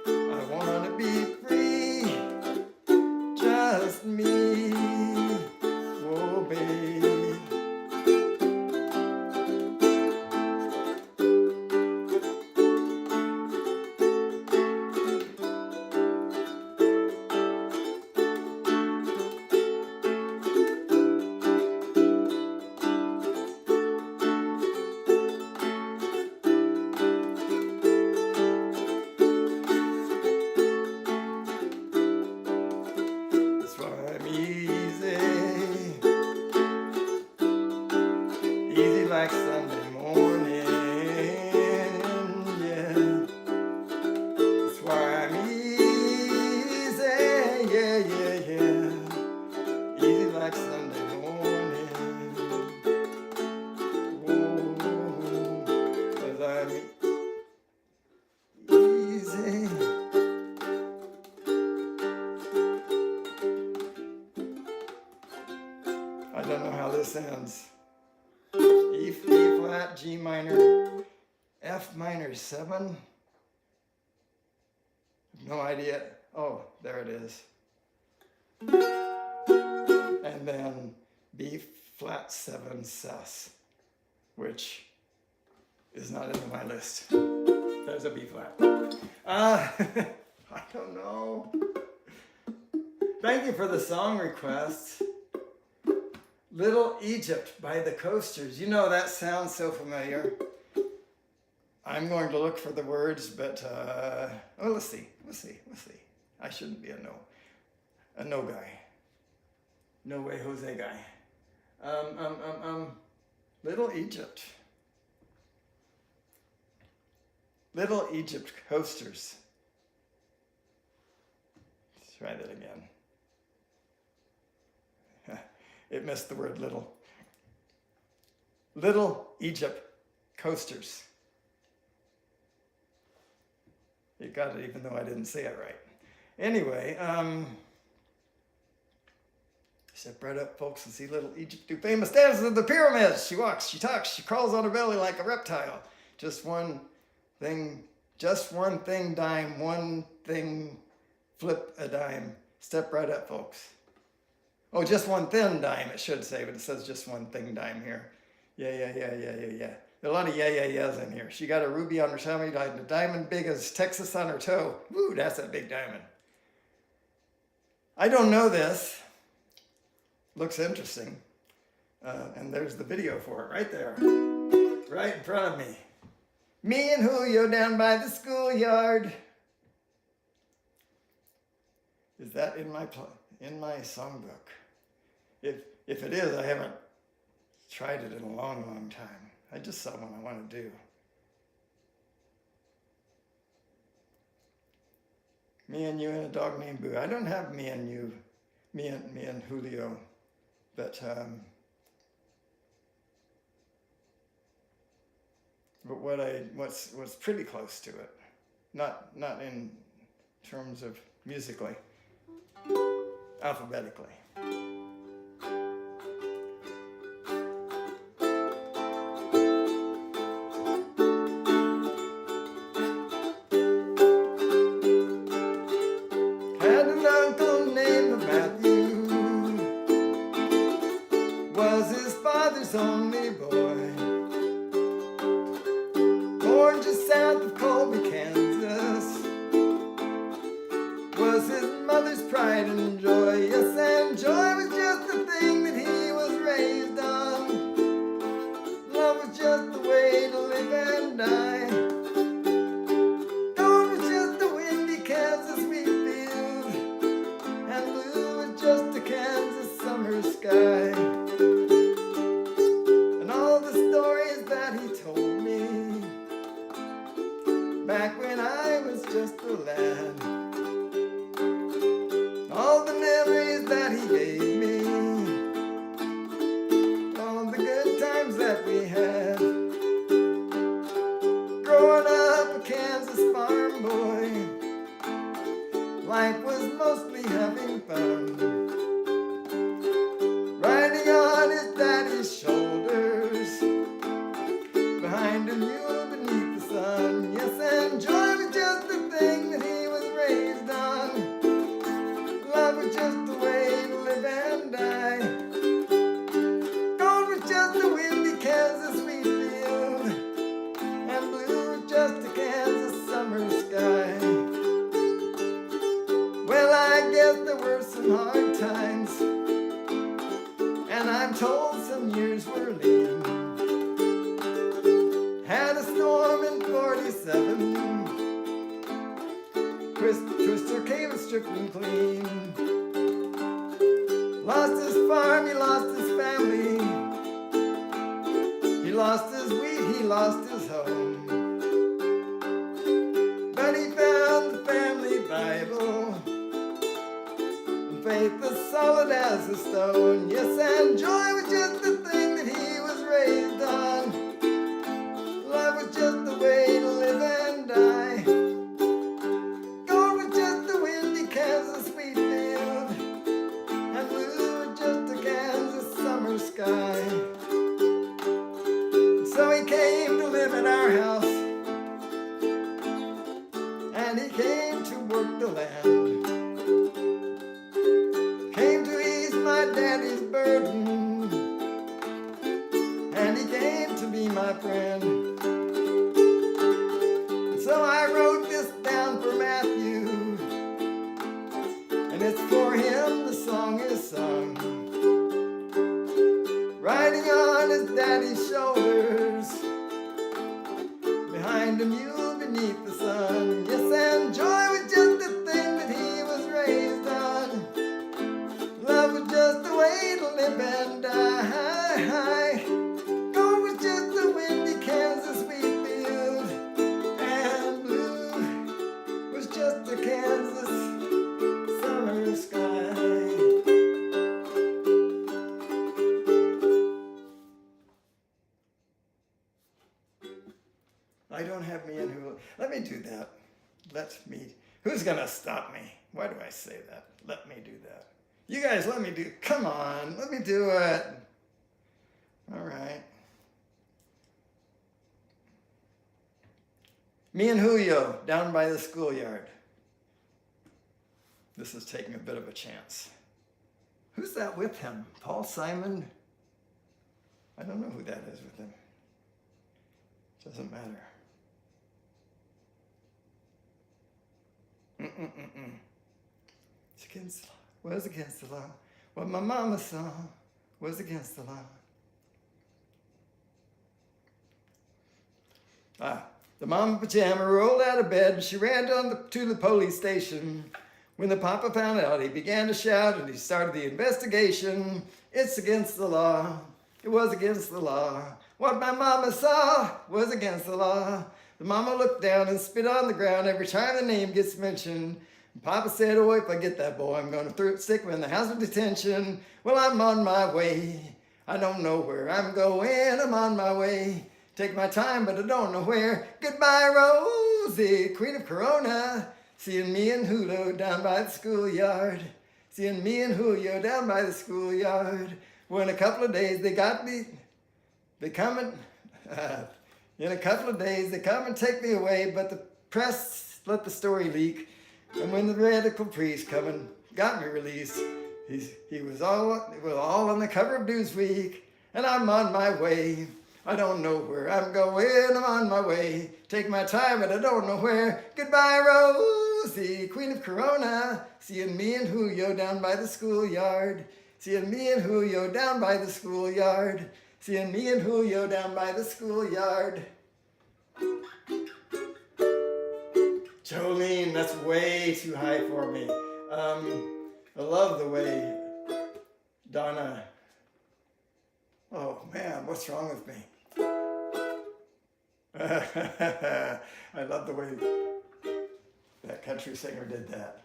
I wanna be free, just me. Whoa, babe. That's why I'm easy. Easy like Sunday morning. Yeah. That's why I'm easy. Yeah, yeah, yeah. Easy like Sunday morning. Whoa. 'Cause I'm easy. I don't know how this ends. E flat, G minor, F minor 7. No idea. Oh, there it is. And then B flat 7 sus, which is not in my list. There's a B flat. I don't know. Thank you for the song request. Little Egypt by the Coasters. You know, that sounds so familiar. I'm going to look for the words, but oh, let's see. I shouldn't be a no guy. No way, Jose guy. Little Egypt. Little Egypt Coasters. Let's try that again. It missed the word little. Little Egypt Coasters. You got it even though I didn't say it right. Anyway, step right up, folks, and see little Egypt do famous dances of the pyramids. She walks, she talks, she crawls on her belly like a reptile. Just one thing dime, one thing, flip a dime. Step right up, folks. Oh, just one thin dime, it should say, but it says just one thing dime here. Yeah. There are a lot of yeahs in here. She got a ruby on her tummy, a diamond big as Texas on her toe. Woo, that's a big diamond. I don't know this. Looks interesting. And there's the video for it right there. Right in front of me. Me and Julio down by the schoolyard. Is that in my songbook? If it is, I haven't tried it in a long, long time. I just saw one I want to do. Me and you and a dog named Boo. I don't have me and you, me and Julio, but what's pretty close to it. Not in terms of musically, alphabetically. Had an uncle named Matthew, was his father's only boy. Born just south of Colby, Kansas, was his mother's pride and joy. Yes, and joy was just the thing that he was raised on. Love was just the way to live and die. I'm told some years were lean. Had a storm in 47. Twister came and stripped him clean. Lost his farm, he lost his family. He lost his wheat, he lost his home. But he found the family Bible, and faith as solid as a stone. Yes, and joy was just the thing that he was raised on. Love was just the way to live and die. Gold was just the windy Kansas wheat field, and blue was just the Kansas summer sky. So he came to live at our house, and he came to work the land. Came to ease my daddy's burden, and he came to be my friend. So I wrote this down for Matthew, and it's for him the song is sung. Riding on his daddy's shoulders, behind a mule beneath the sun. Yes, and joy was just the thing that he was raised on. Love was just the way to live and die. Gold was just the windy Kansas wheat field, and blue was just the Kansas summer sky. I don't have me in who. Let me do that. Let me. Who's gonna stop me? Why do I say that? Let me do that. You guys, let me do. Come on, let me do it. All right. Me and Julio down by the schoolyard. This is taking a bit of a chance. Who's that with him? Paul Simon? I don't know who that is with him. Doesn't matter. It's against the law. Was against the law. What my mama saw was against the law. The mama pajama rolled out of bed and she ran to the police station. When the papa found out, he began to shout and he started the investigation. It's against the law. It was against the law. What my mama saw was against the law. The mama looked down and spit on the ground every time the name gets mentioned. And Papa said, oh, if I get that boy, I'm going to stick him in the house of detention. Well, I'm on my way. I don't know where I'm going. I'm on my way. Take my time, but I don't know where. Goodbye, Rosie, Queen of Corona. Seeing me and Julio down by the schoolyard. Seeing me and Julio down by the schoolyard. Well, in a couple of days, they got me. They come and, in a couple of days, they come and take me away, but the press let the story leak. And when the radical priest come and got me released, it was all on the cover of Newsweek, and I'm on my way. I don't know where I'm going, I'm on my way. Take my time, but I don't know where. Goodbye, Rosie, Queen of Corona. Seeing me and Julio down by the schoolyard. Seeing me and Julio down by the schoolyard. Seeing me and Julio down by the schoolyard. Jolene, that's way too high for me. I love the way Donna. Oh man, what's wrong with me? I love the way that country singer did that.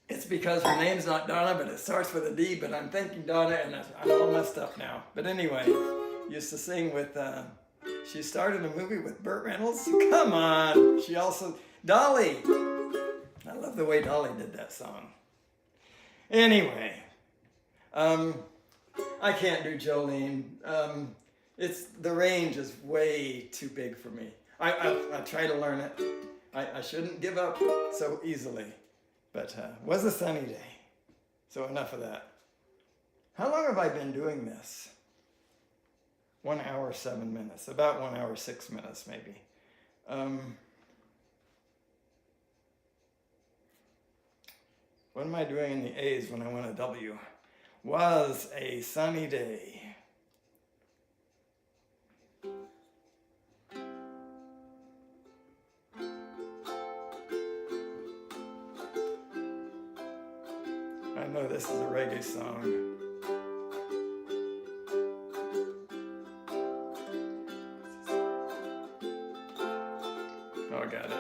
It's because her name's not Donna, but it starts with a D, but I'm thinking Donna, and I'm all messed up now. But anyway, used to sing with, she started a movie with Burt Reynolds. Come on! She also, Dolly! I love the way Dolly did that song. Anyway, I can't do Jolene. The range is way too big for me. I try to learn it. I shouldn't give up so easily. But was a sunny day. So enough of that. How long have I been doing this? 1 hour, 7 minutes. About 1 hour, 6 minutes maybe. What am I doing in the A's when I want a W? Was a sunny day. I know this is a reggae song. Oh, got it.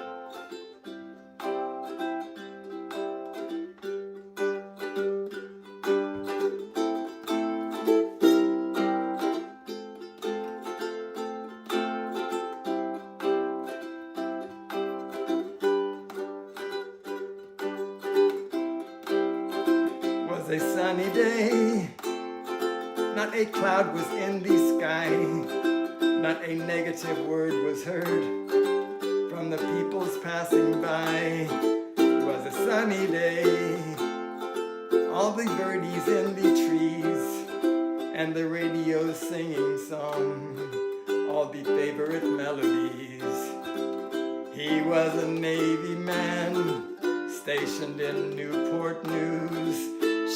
Was a sunny day. Not a cloud was in the sky. Not a negative word was heard from the peoples passing by. It was a sunny day. All the birdies in the trees and the radio singing song, all the favorite melodies. He was a Navy man stationed in Newport News.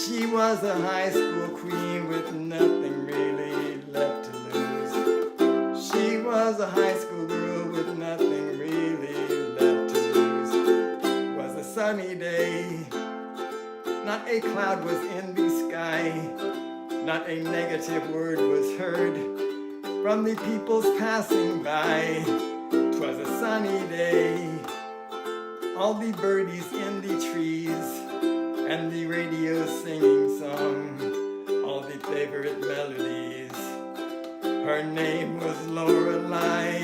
She was a high school queen with nothing really left to lose. She was a high school girl with nothing really left to lose. It was a sunny day. Not a cloud was in the sky. Not a negative word was heard from the peoples passing by. 'Twas a sunny day. All the birdies in the trees and the radio singing song, all the favorite melodies. Her name was Lorelei.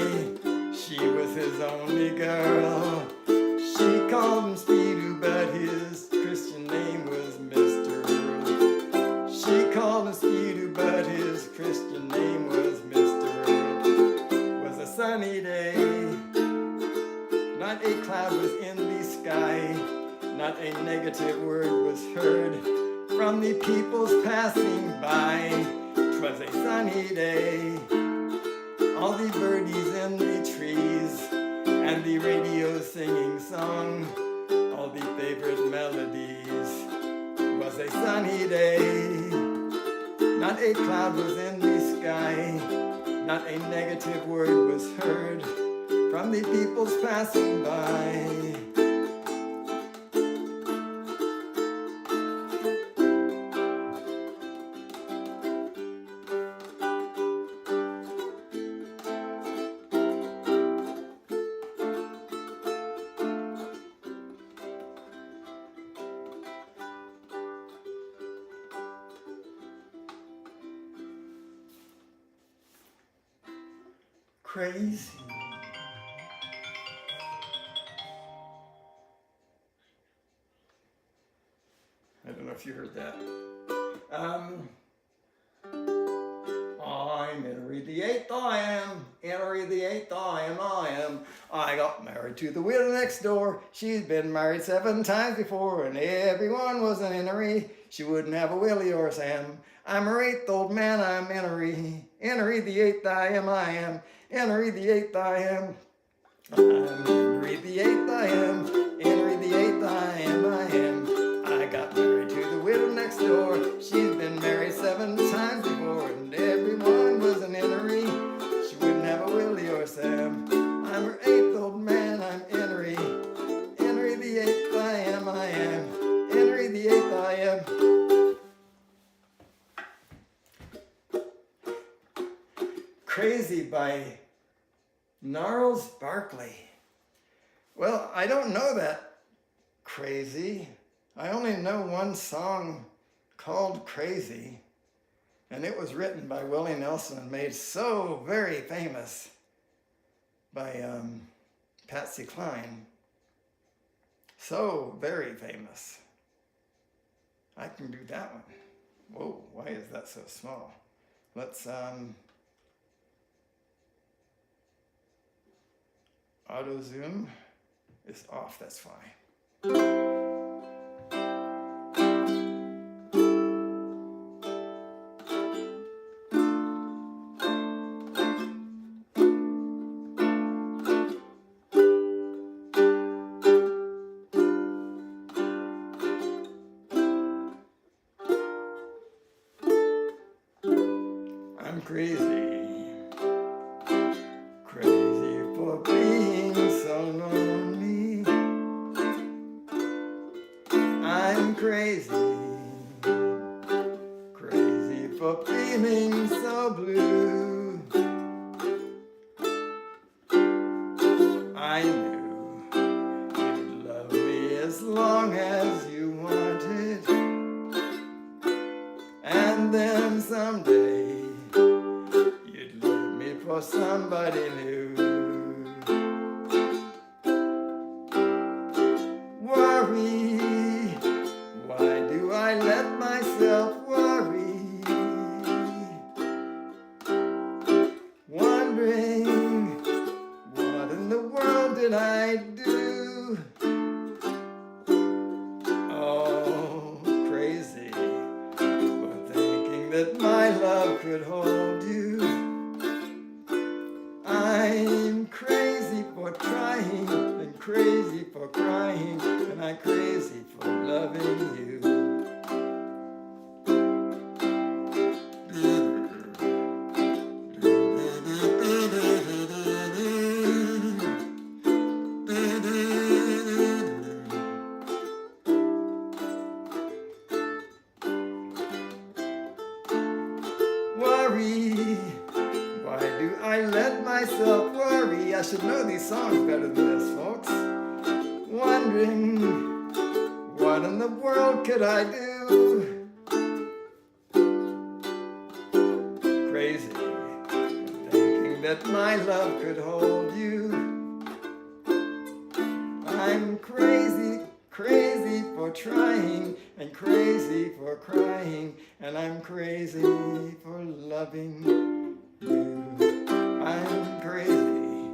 She was his only girl. She called him Speedo, but his Christian name was Mr. Earl. She called him Speedo, but his Christian name was Mr. Earl. It was a sunny day. Not a cloud was in the sky. Not a negative word was heard from the peoples passing by. 'Twas a sunny day. All the birdies in the trees and the radio singing song, all the favorite melodies. It was a sunny day. Not a cloud was in the sky. Not a negative word was heard from the peoples passing by. Crazy. I don't know if you heard that. I'm Henry the Eighth, I am. Henry the Eighth, I am. I got married to the widow next door. She's been married 7 times before, and everyone was an Henry. She wouldn't have a Willie or a Sam. I'm her 8th old man, I'm Henry. Henry the Eighth, I am. Henry the Eighth, I am. I'm Henry the Eighth, I am. Henry the Eighth, I am. I got married to the widow next door. She's been married 7 times before, and everyone was an Henry. She wouldn't have a Willie or a Sam. I'm her 8th old man, I'm Henry. Henry the Eighth, I am. Henry the Eighth, I am. Crazy by Gnarls Barkley. Well, I don't know that Crazy. I only know one song called Crazy, and it was written by Willie Nelson and made so very famous by Patsy Cline. So very famous. I can do that one. Whoa, why is that so small? Let's auto zoom is off, that's fine. I'm crazy, crazy for being so lonely. I'm crazy, crazy for feeling so blue. I knew you'd love me as long as you wanted, and then someday you'd leave me for somebody new. Worry, why do I let myself worry? Wondering, what in the world did I do? Oh, crazy for thinking that my love could hold you. I'm crazy for trying and crazy for crying, and I'm crazy for loving you. Worry, why do I let myself worry? I should know these songs better than this, folks. Wondering, what in the world could I do? Crazy, thinking that my love could hold you. I'm crazy, crazy for trying and crazy for crying, and I'm crazy for loving you. I'm crazy,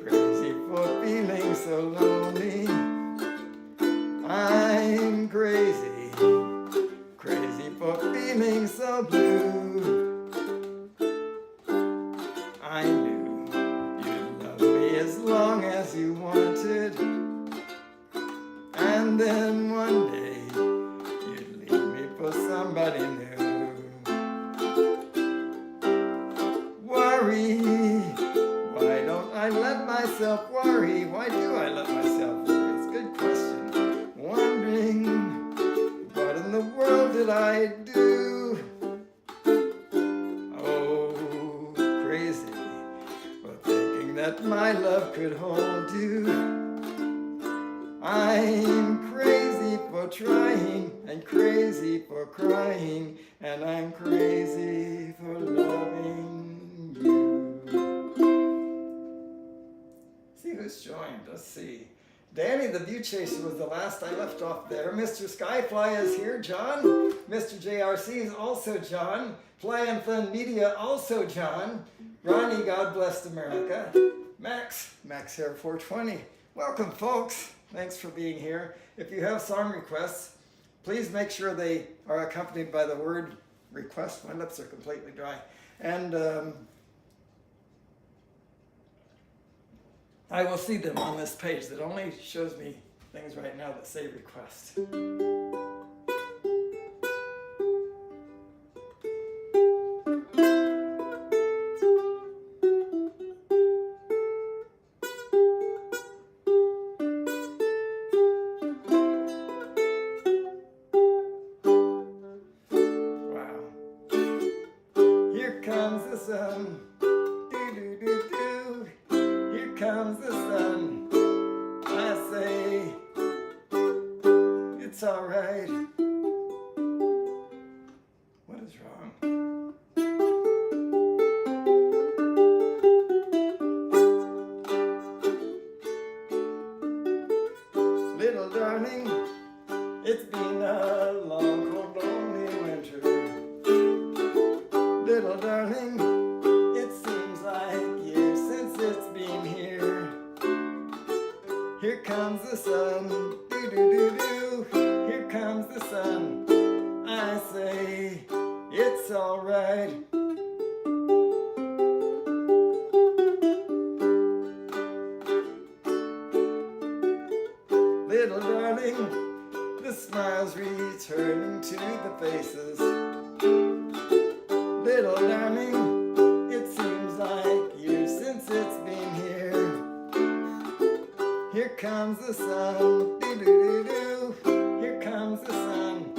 crazy for feeling so lonely. I'm crazy, crazy for feeling so blue. I knew you'd love me as long as you wanted, and then one day you'd leave me for somebody new. Worry, why don't I let myself worry? Why do I let myself worry? It's a good question. Wondering, what in the world did I do? Oh, crazy for thinking that my love could hold you. I'm crazy for trying and crazy for crying, and I'm crazy for loving you. See who's joined. Let's see. Danny the View Chaser was the last I left off there. Mr. Skyfly is here, John. Mr. JRC is also John. Fly and Fun Media, also John. Ronnie, God bless America. Max Hair 420. Welcome, folks. Thanks for being here. If you have song requests, please make sure they are accompanied by the word request. My lips are completely dry. And I will see them on this page that only shows me things right now that say request. Here comes the sun, do-do-do-do. Here comes the sun. I say, it's alright. What is wrong? Little darling, it's been a long, cold, lonely winter. Little darling, it seems like years since it's been here. Here comes the sun, do-do-do-do. Here comes the sun. I say, it's alright. Little darling, the smiles returning to the faces. Little darling, it seems like years since it's been here. Here comes the sun, doo-doo-doo-doo. Here comes the sun.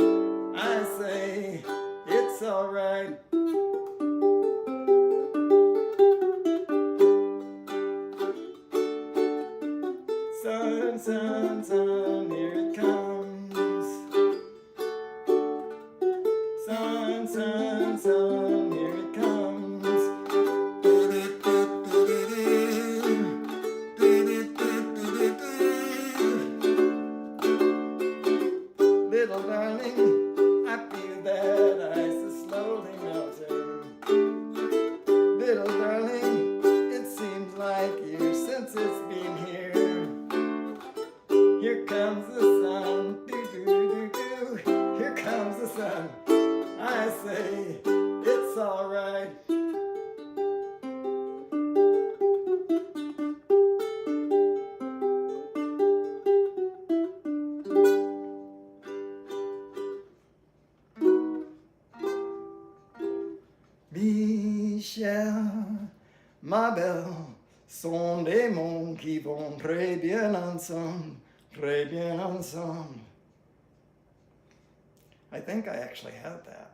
I say, it's alright. Sun, sun, sun, here it comes. Sun, sun, sun, here it comes. Little darling, I feel that ice is slowly melting. Little darling, it seems like years since it's been here. Here comes the sun, doo-doo-doo-doo. Here comes the sun. I say, it's alright. Michel, ma belle, sont des mondes qui vont très bien ensemble, très bien ensemble. I think I actually have that.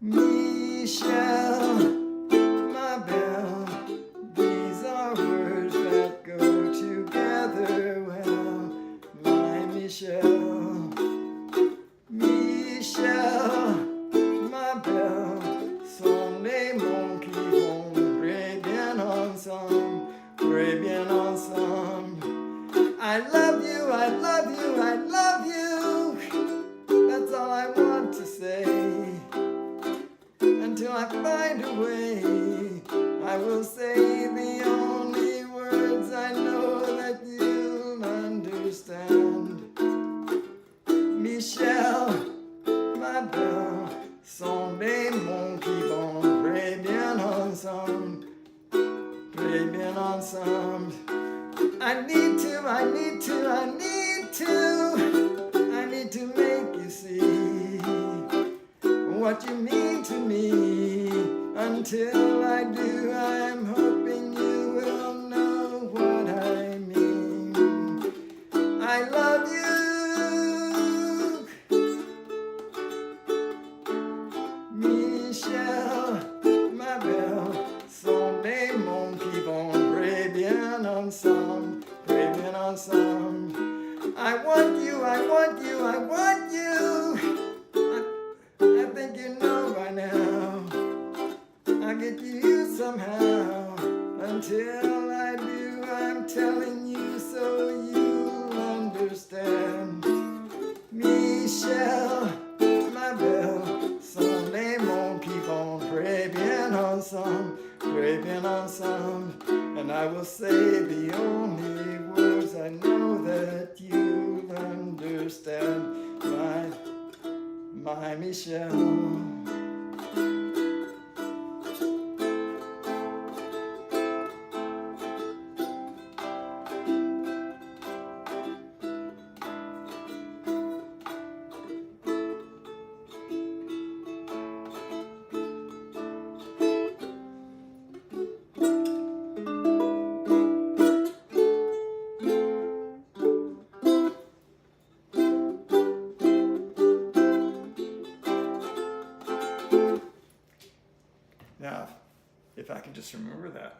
Michel, ma belle, these are words that go together well. My Michel, Michel, ma belle, sont les mots qui vont très bien ensemble, très bien ensemble. I love you, I love you, I love you. That's all I want to say. Until I find a way, I will say the only words I know that you'll understand. Michel, ma belle, sont des mots qui vont très bien ensemble, très bien ensemble. I need to, I need to, I need to, I need to make you see what you mean to me. Until I do, I'm hoping you will know what I mean. I love you, Michel, ma belle, sont des mots qui vont très bien ensemble, très bien ensemble. I want you, I want you, I want you. I think you know by now. I'll get to you somehow. Until I do, I'm telling you so you'll understand. Michel, ma belle, sont les mots qui vont très bien ensemble, très bien ensemble. And I will say the only words I know that you'll understand. My Michel. Now, if I can just remember that.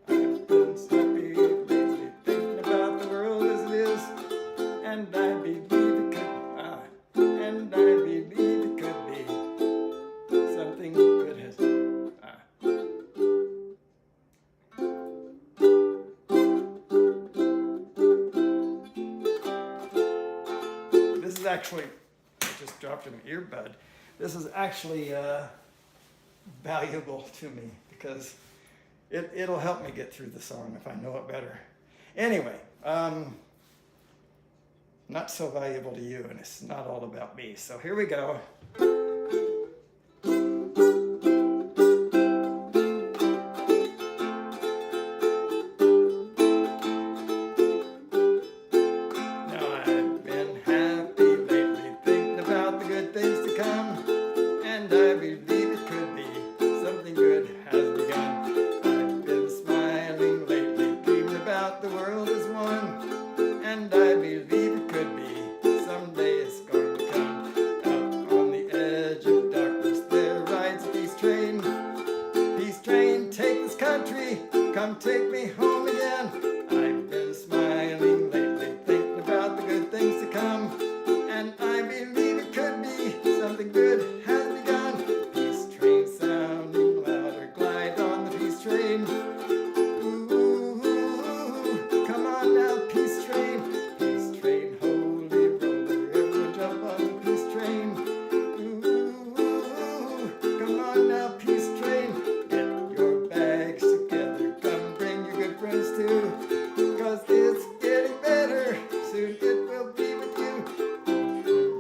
I've been happy lately, thinking about the world as it is, and I believe it could be something good has this is actually, I just dropped an earbud. This is actually valuable to me because it'll help me get through the song if I know it better. Anyway, not so valuable to you, and it's not all about me. So here we go. Come take me home again. I've been smiling lately, thinking about the good things to come. And I believe it could be something good has begun. Peace train sounding louder, glide on the peace train. Ooh, come on now, peace train. Peace train, holy roller, everyone jump on the peace train. Ooh, come on now, peace train. Get your bags together, friends too, 'cause it's getting better, soon it will be with you.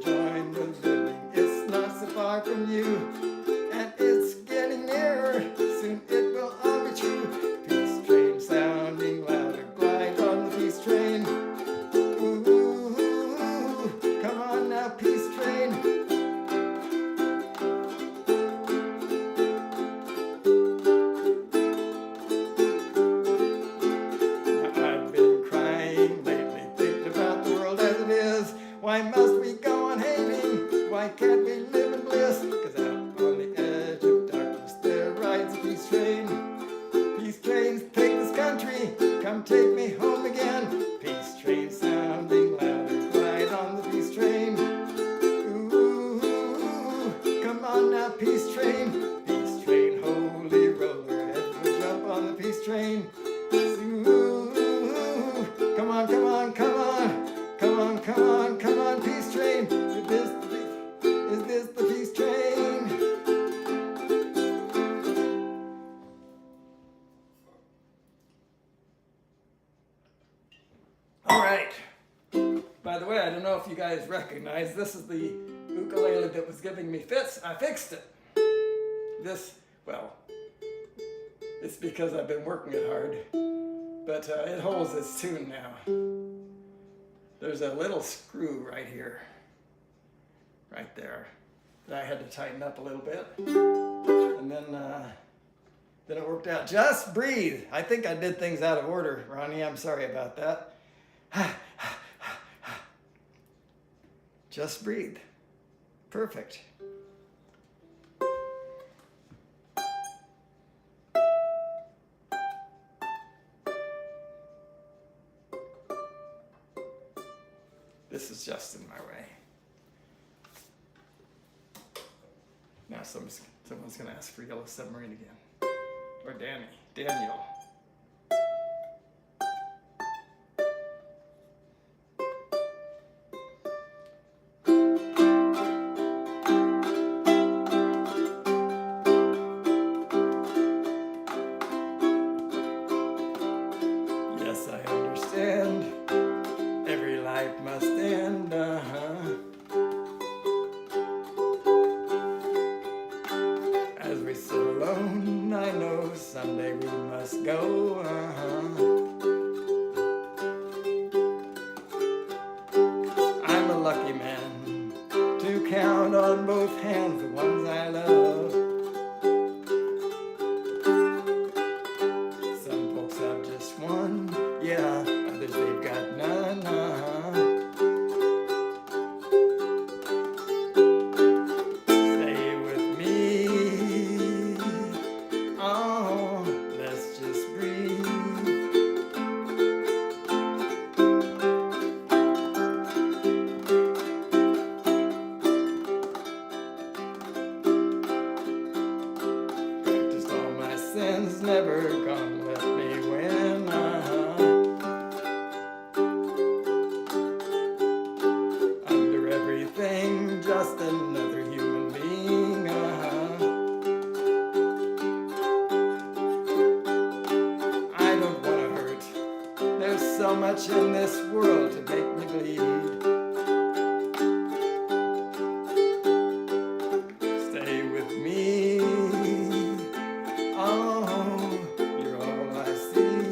Join the living, it's not so far from you, and it's getting nearer, soon it will all be true. Peace train sounding louder, glide on the peace train. Ooh, come on now, peace train. Why must we go on hating? Why can't we live in bliss? 'Cause out on the edge of darkness there rides a peace train. Peace trains take this country, come take me home again. Peace train sounding louder, glide on the peace train. Ooh, come on now, peace train. Peace train, holy roller, everyone jump on the peace train. Ooh, come on, come on, come on. Come on, come on, come on, peace train. Is this the peace train? All right. By the way, I don't know if you guys recognize, this is the ukulele that was giving me fits. I fixed it. Well, it's because I've been working it hard, but it holds its tune now. There's a little screw right here, right there, that I had to tighten up a little bit, and then it worked out. Just breathe. I think I did things out of order, Ronnie. I'm sorry about that. Just breathe. Perfect. This is just in my way. Now someone's going to ask for Yellow Submarine again. Or Daniel. Yes, I understand. Every life must end, As we sit alone, I know someday we must go, I'm a lucky man to count on both hands the ones I love. Some folks have just one, yeah, others they've got none. Stay with me. Oh, let's just breathe. Practiced all my sins, never gonna let me win. Under just another human being. I don't want to hurt. There's so much in this world to make me bleed. Stay with me. Oh, you're all I see.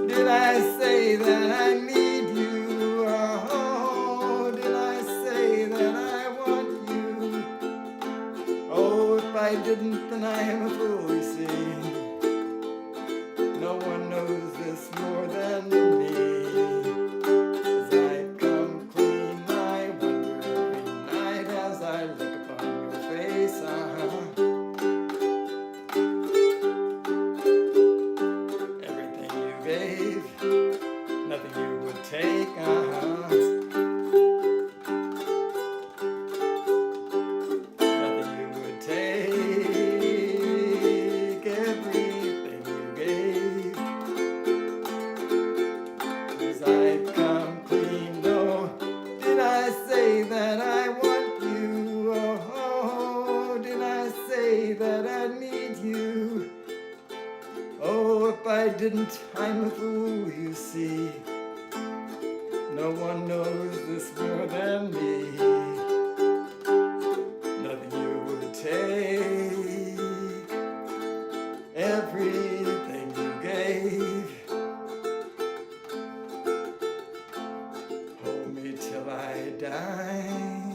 Did I say that I need you? Oh, did I say that I want you? Oh, if I didn't, then I am a fool, you see. No one knows this more than me. As I come clean, I wonder every night as I look upon your face. Everything you gave, nothing you would take. Nothing you would take. Everything you gave. As I come clean, oh, did I say that I want you? Oh, did I say that I need you? Oh, if I didn't, I'm a fool, you see. No one knows this more than me. Nothing you would take. Everything you gave. Hold me till I die.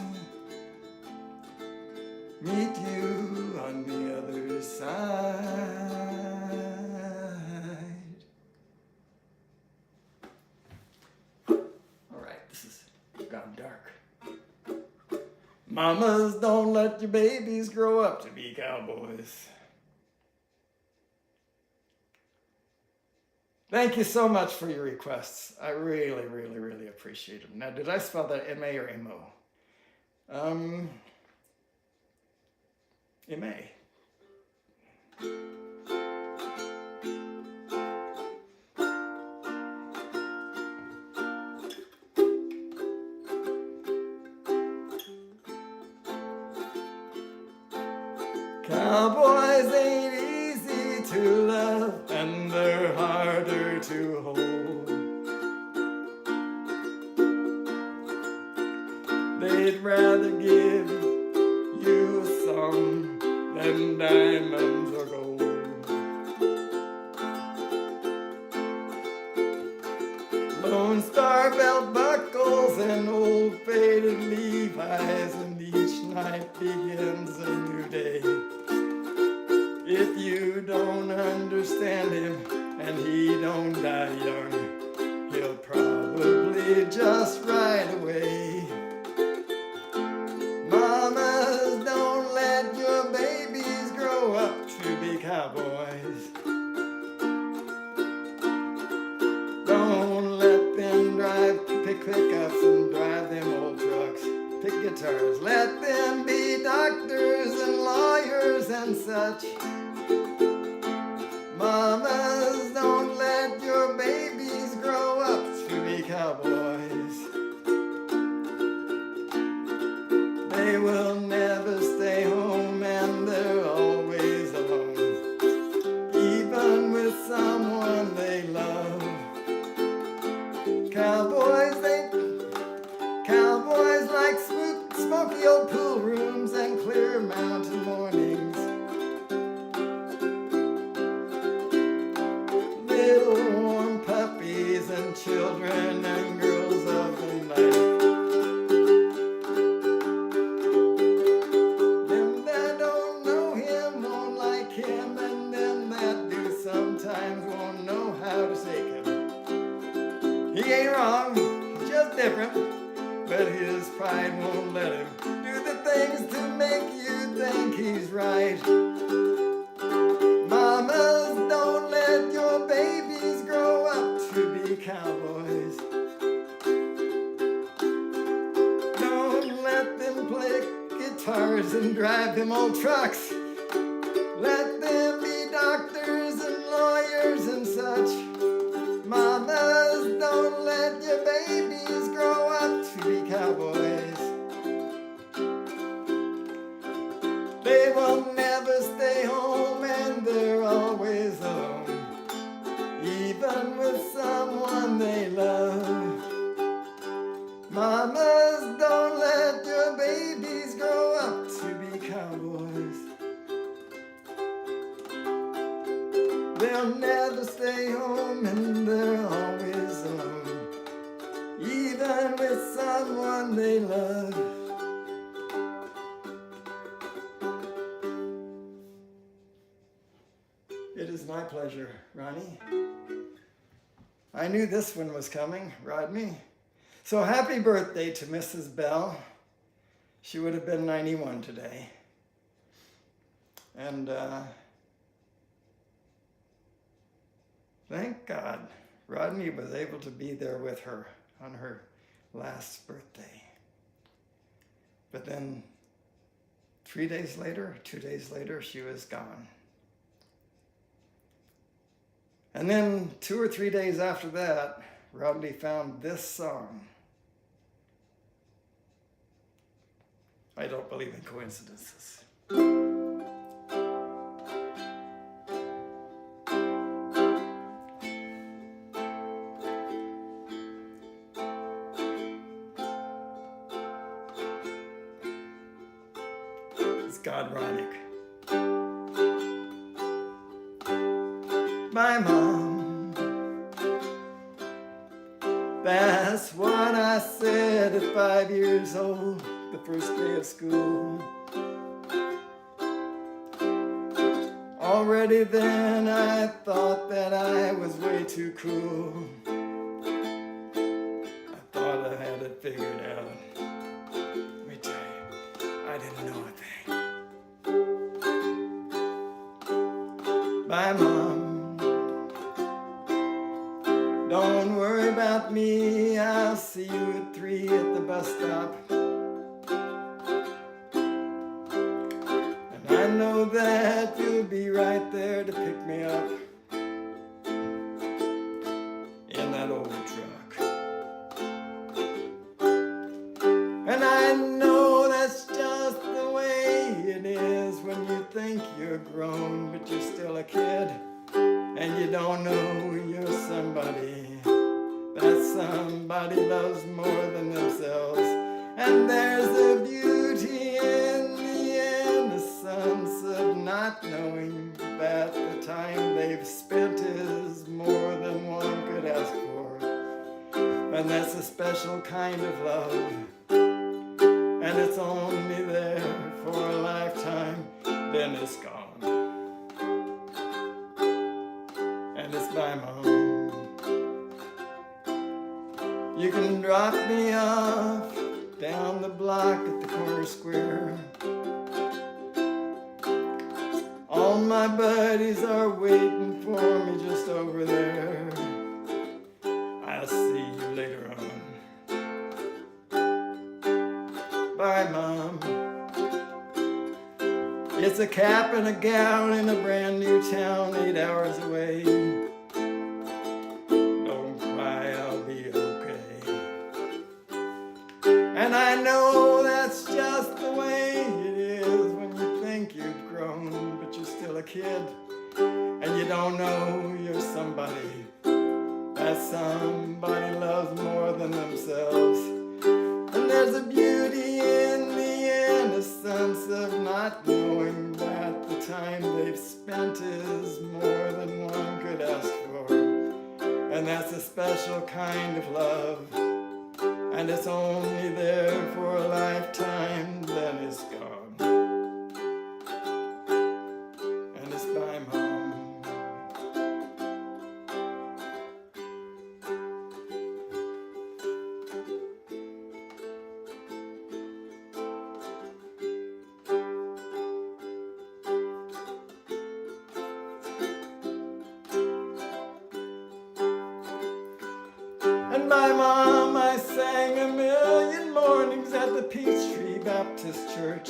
Meet you on the other side. All right, this has gone dark. Mamas, don't let your babies grow up to be cowboys. Thank you so much for your requests. I really, really, really appreciate them. Now, did I spell that M-A or M-O? M-A. Cowboys ain't easy to love, and they're harder to hold. They'd rather give you a song than diamonds or gold. Lone Star belt buckles and old faded Levi's, and each night begins a new day. If you don't understand him and he don't die young, he'll probably just ride away. Mamas, don't let your babies grow up to be cowboys. Don't let them pick pickups and drive them old trucks, pick guitars. Let them be doctors and lawyers and such. Mamas, don't let your babies grow up to be cowboys. They will never stay home and they're always alone, even with someone they love. Cowboys like smoky old pool rooms and clear mountain mornings. Little warm puppies and children and girls of the night. Them that don't know him won't like him, and them that do sometimes won't know how to take him. He ain't wrong, just different, but his pride won't let him do the things to make you think he's right. Mamas, don't let your babies grow up to be cowboys. Don't let them play guitars and drive them old trucks. Let them be doctors and lawyers and such. Mamas, don't let your babies grow up to be Mamas, don't let your babies grow up to be cowboys. They'll never stay home and they're always alone, even with someone they love. It is my pleasure, Ronnie. I knew this one was coming, Rodney. So happy birthday to Mrs. Bell. She would have been 91 today. And thank God Rodney was able to be there with her on her last birthday. But then 2 days later, she was gone. And then 2 or 3 days after that, Rodney found this song. I don't believe in coincidences. It's Godronic. My mom, that's what I said at 5 years old, the first day of school. Already then I thought that I was way too cool. I thought I had it figured out. Let me tell you, I didn't know a thing. My mom, don't worry about me, I'll see you at 3 at the bus stop. And I know that you'll be right there to pick me up in that old truck. And I know that's just the way it is when you think you're grown, but you're still a kid. And you don't know you're somebody that somebody loves more than themselves. And there's a beauty in the innocence of not knowing that the time they've spent is more than one could ask for. And that's a special kind of love. And it's only there for a lifetime, then it's gone. And it's my mom. You can drop me off down the block at the corner square. All my buddies are waiting for me just over there. I'll see you later on. Bye, Mom. It's a cap and a gown in a brand new town 8 hours away. Don't cry, I'll be okay. And I know that's just the way it is when you think you've grown, but you're still a kid. And you don't know you're somebody that somebody loves more than themselves. And there's a beauty in the innocence of not knowing that the time they've spent is more than one could ask for. And that's a special kind of love. And it's only there for a lifetime, then it's gone. And it's by Mom. And by Mom I sang 1,000,000 mornings at the Peachtree Baptist Church.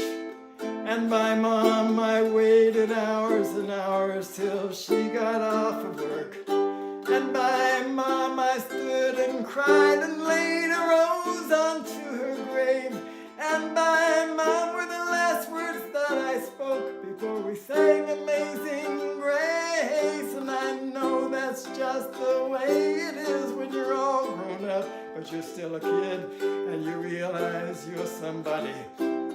And by Mom I waited hours and hours till she got off of work. And by Mom I stood and cried and laid a rose onto her grave. And by Mom were the last words that I spoke before we sang Amazing Grace. And I know that's just the way it is when you're all grown up, but you're still a kid. did, and you realize you're somebody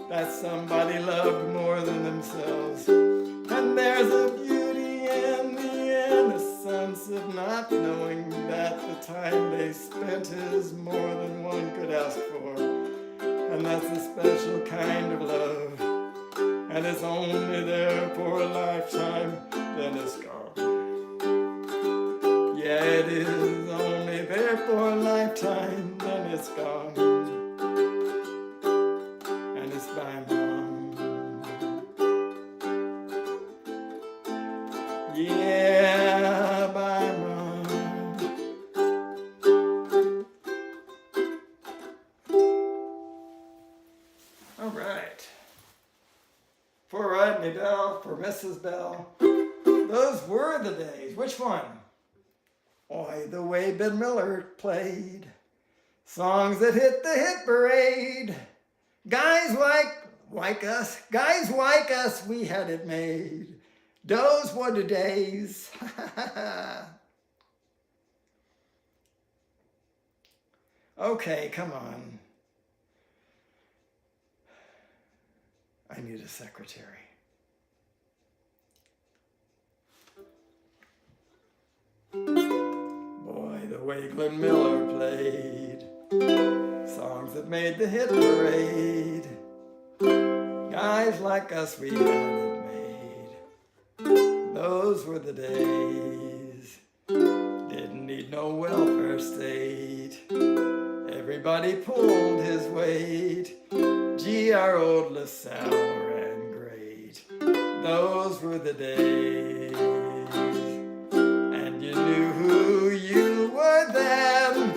that somebody loved more than themselves. And there's a beauty in the innocence of not knowing that the time they spent is more than one could ask for. And that's a special kind of love, and it's only there for a lifetime, then it's gone. Yeah, it is only there for a lifetime, then it's gone. And it's by mom. Yeah, by mom. All right. For Rodney Bell, for Mrs. Bell, those were the days. Which one? Oi, the way Ben Miller played songs that hit the hit parade. Guys like us, we had it made. Those were the days. Okay, come on. I need a secretary. Boy, the way Glenn Miller played songs that made the hit parade. Guys like us, we had it made. Those were the days. Didn't need no welfare state. Everybody pulled his weight. Gee, our old LaSalle ran great. Those were the days. And you knew who you were then.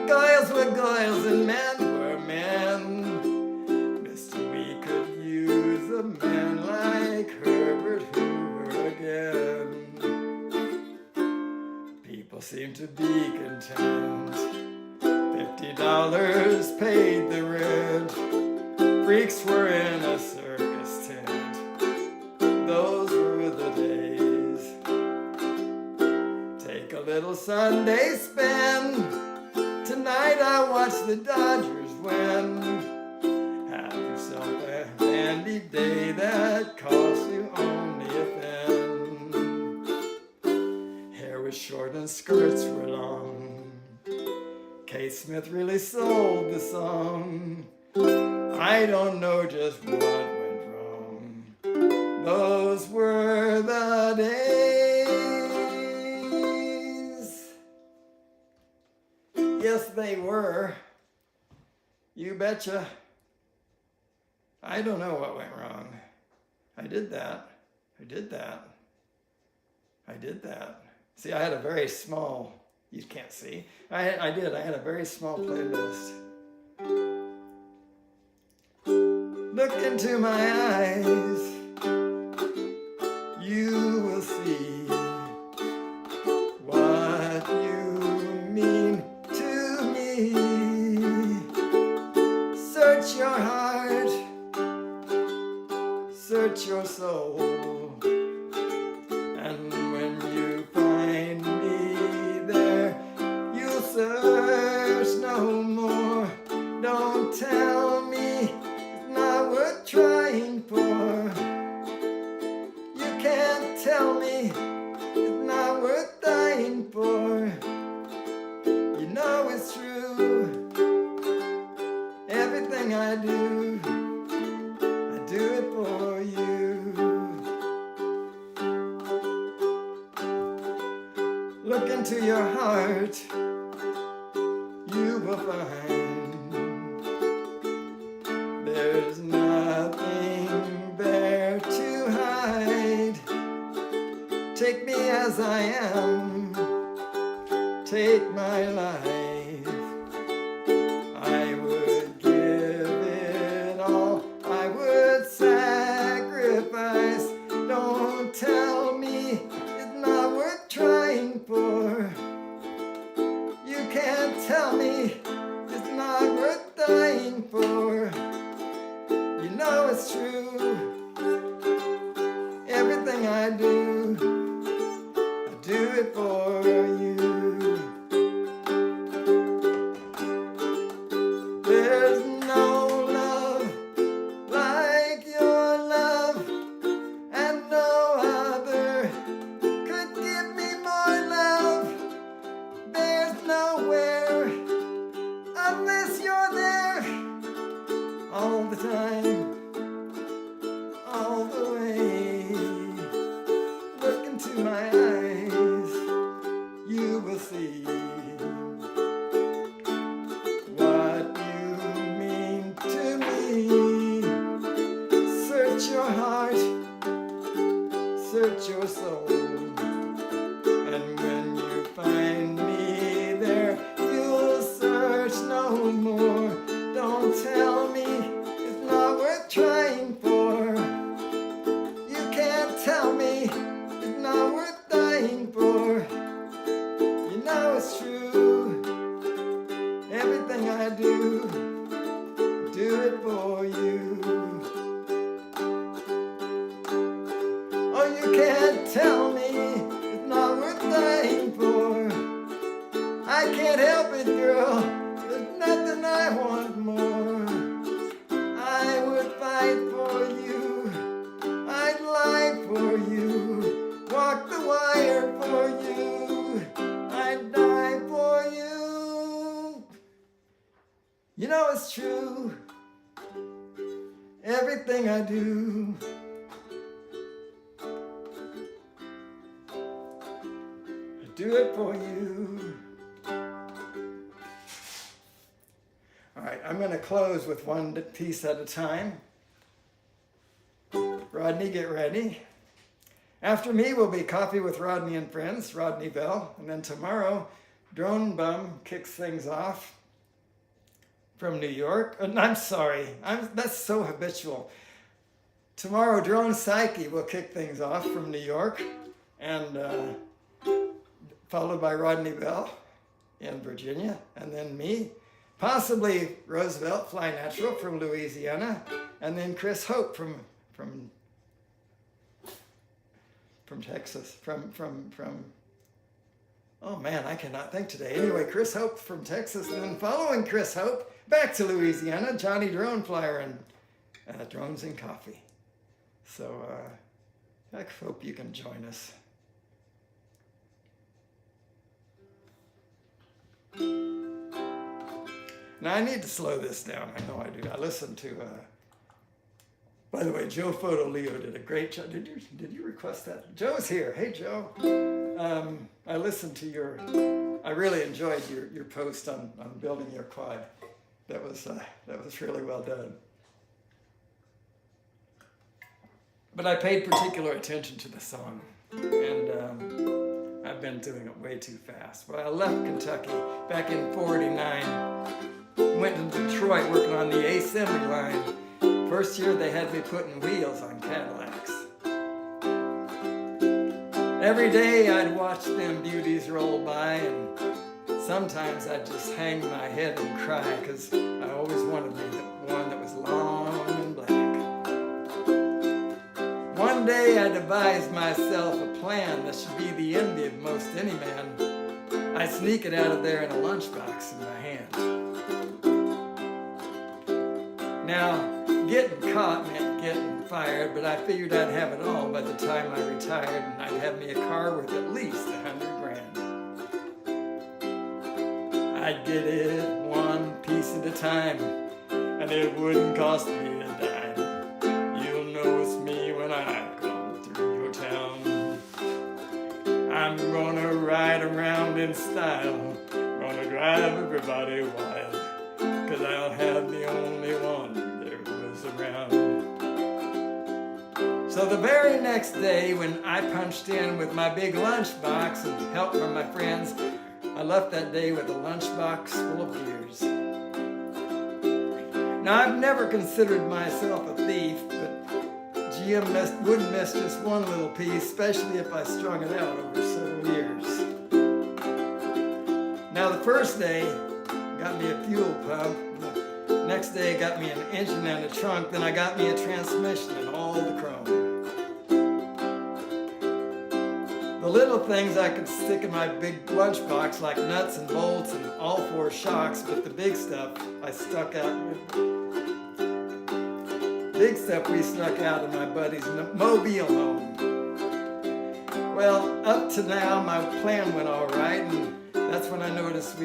Girls were girls and men were men. Mister, we could use a man like Herbert Hoover again. People seem to be content. $50 paid the rent. Freaks were in a circus tent. Those were the days. Take a little Sunday spin. Tonight I watch the Dodgers win. Have yourself a handy day that costs you only a pen. Hair was short and skirts were long. Kate Smith really sold the song. I don't know just what went wrong. Those were the days. Yes, they were. You betcha. I don't know what went wrong. I did that. See, I had a very small, you can't see. I had a very small playlist. Look into my eyes, you will see what you mean to me. Search your heart, search your soul, and when you find me there, you'll search no more. Don't tell me not worth trying for. You can't tell me it's not worth dying for. You know it's true. Everything I do it for you. Look into your heart, you will find there's nothing there to hide. Take me as I am, take my life. I would give it all, I would sacrifice. Don't tell me it's not worth trying for. know it's true. Everything I do, I do it for you. All right, I'm going to close with one piece at a time. Rodney, get ready. After me will be Coffee with Rodney and Friends, Rodney Bell. And then tomorrow, Drone Bum kicks things off from New York. I'm sorry, that's so habitual. Tomorrow, Drone Psyche will kick things off from New York, and followed by Rodney Bell in Virginia, and then me. Possibly Roosevelt, Fly Natural from Louisiana, and then Chris Hope from Texas, oh man, I cannot think today. Anyway, Chris Hope from Texas, and then following Chris Hope, back to Louisiana, Johnny Drone Flyer and Drones and Coffee. So I hope you can join us. Now I need to slow this down. I know I do. I listened to, by the way, Joe Fotoleo did a great job. Did you request that? Joe's here. Hey, Joe. I listened to I really enjoyed your post on building your quad. That was really well done. But I paid particular attention to the song, and I've been doing it way too fast. Well, I left Kentucky back in '49. Went to Detroit working on the assembly line. First year they had me putting wheels on Cadillacs. Every day I'd watch them beauties roll by, and sometimes I'd just hang my head and cry, because I always wanted the one that was long and black. One day I devised myself a plan that should be the envy of most any man. I'd sneak it out of there in a lunchbox in my hand. Now, getting caught meant getting fired, but I figured I'd have it all by the time I retired, and I'd have me a car worth at least $100 grand. I'd get it one piece at a time, and it wouldn't cost me a dime. You'll know it's me when I come through your town. I'm gonna ride around in style, gonna drive everybody wild, 'cause I'll have the only one there was around. So the very next day, when I punched in with my big lunchbox and help from my friends, I left that day with a lunchbox full of beers. Now, I've never considered myself a thief, but GM wouldn't miss just one little piece, especially if I strung it out over several years. Now, the first day got me a fuel pump. The next day got me an engine and a trunk. Then I got me a transmission and all the chrome. The little things I could stick in my big lunchbox, like nuts and bolts and all four shocks, but the big stuff I stuck out with. Big stuff we snuck out in my buddy's mobile home. Well, up to now, my plan went all right, and that's when I noticed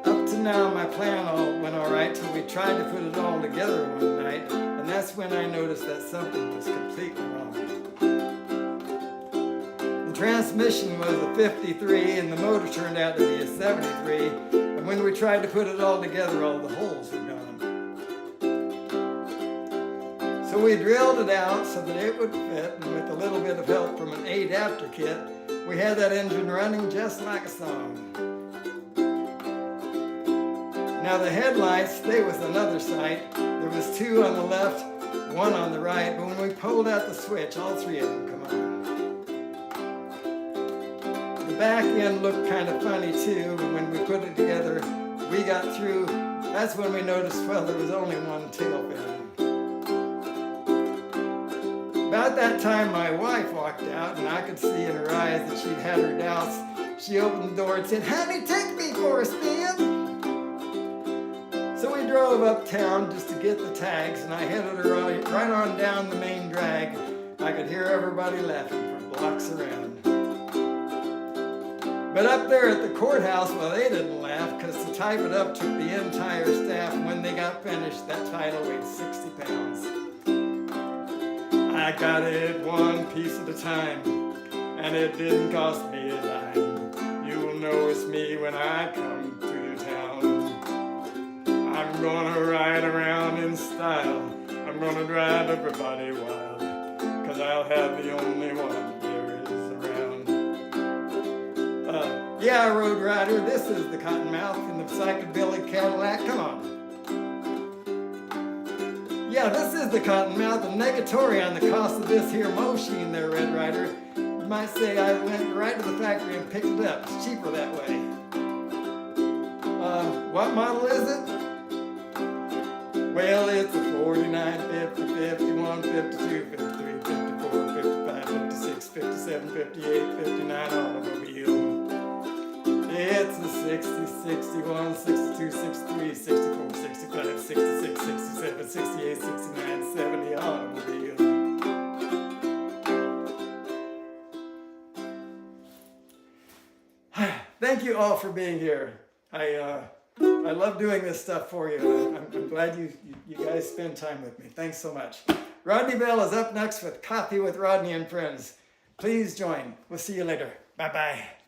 Up to now, my plan went all right till we tried to put it all together one night, and that's when I noticed that something was completely wrong. The transmission was a 53, and the motor turned out to be a 73, and when we tried to put it all together, all the holes were gone. So we drilled it out so that it would fit, and with a little bit of help from an adapter kit, we had that engine running just like a song. Now the headlights, they was another sight. There was two on the left, one on the right, but when we pulled out the switch, all three of them come on. The back end looked kind of funny too, but when we put it together, we got through. That's when we noticed, well, there was only one tail fin. About that time, my wife walked out, and I could see in her eyes that she'd had her doubts. She opened the door and said, "Honey, take me for a spin." So we drove uptown just to get the tags, and I headed her right on down the main drag. I could hear everybody laughing for blocks around. But up there at the courthouse, well, they didn't laugh because to type it up took the entire staff. And when they got finished, that title weighed 60 pounds. I got it one piece at a time, and it didn't cost me a dime. You'll know it's me when I come to your town. I'm gonna ride around in style. I'm gonna drive everybody wild, 'cause I'll have the only one there is around. Yeah, Road Rider, this is the Cottonmouth in the psychedelic Cadillac. Come on. Yeah, this is the Cottonmouth, a negatory on the cost of this here machine there, Red Rider. You might say I went right to the factory and picked it up. It's cheaper that way. What model is it? Well, it's a 49, 50, 51, 52, 53, 54, 55, 56, 57, 58, 59 automobile. It's a 60, 61, 62, 63, 64, 65, 66, 67, 68, 69, 70 automobile. Thank you all for being here. I love doing this stuff for you. I'm glad you guys spend time with me. Thanks so much. Rodney Bell is up next with Coffee with Rodney and Friends. Please join. We'll see you later. Bye-bye.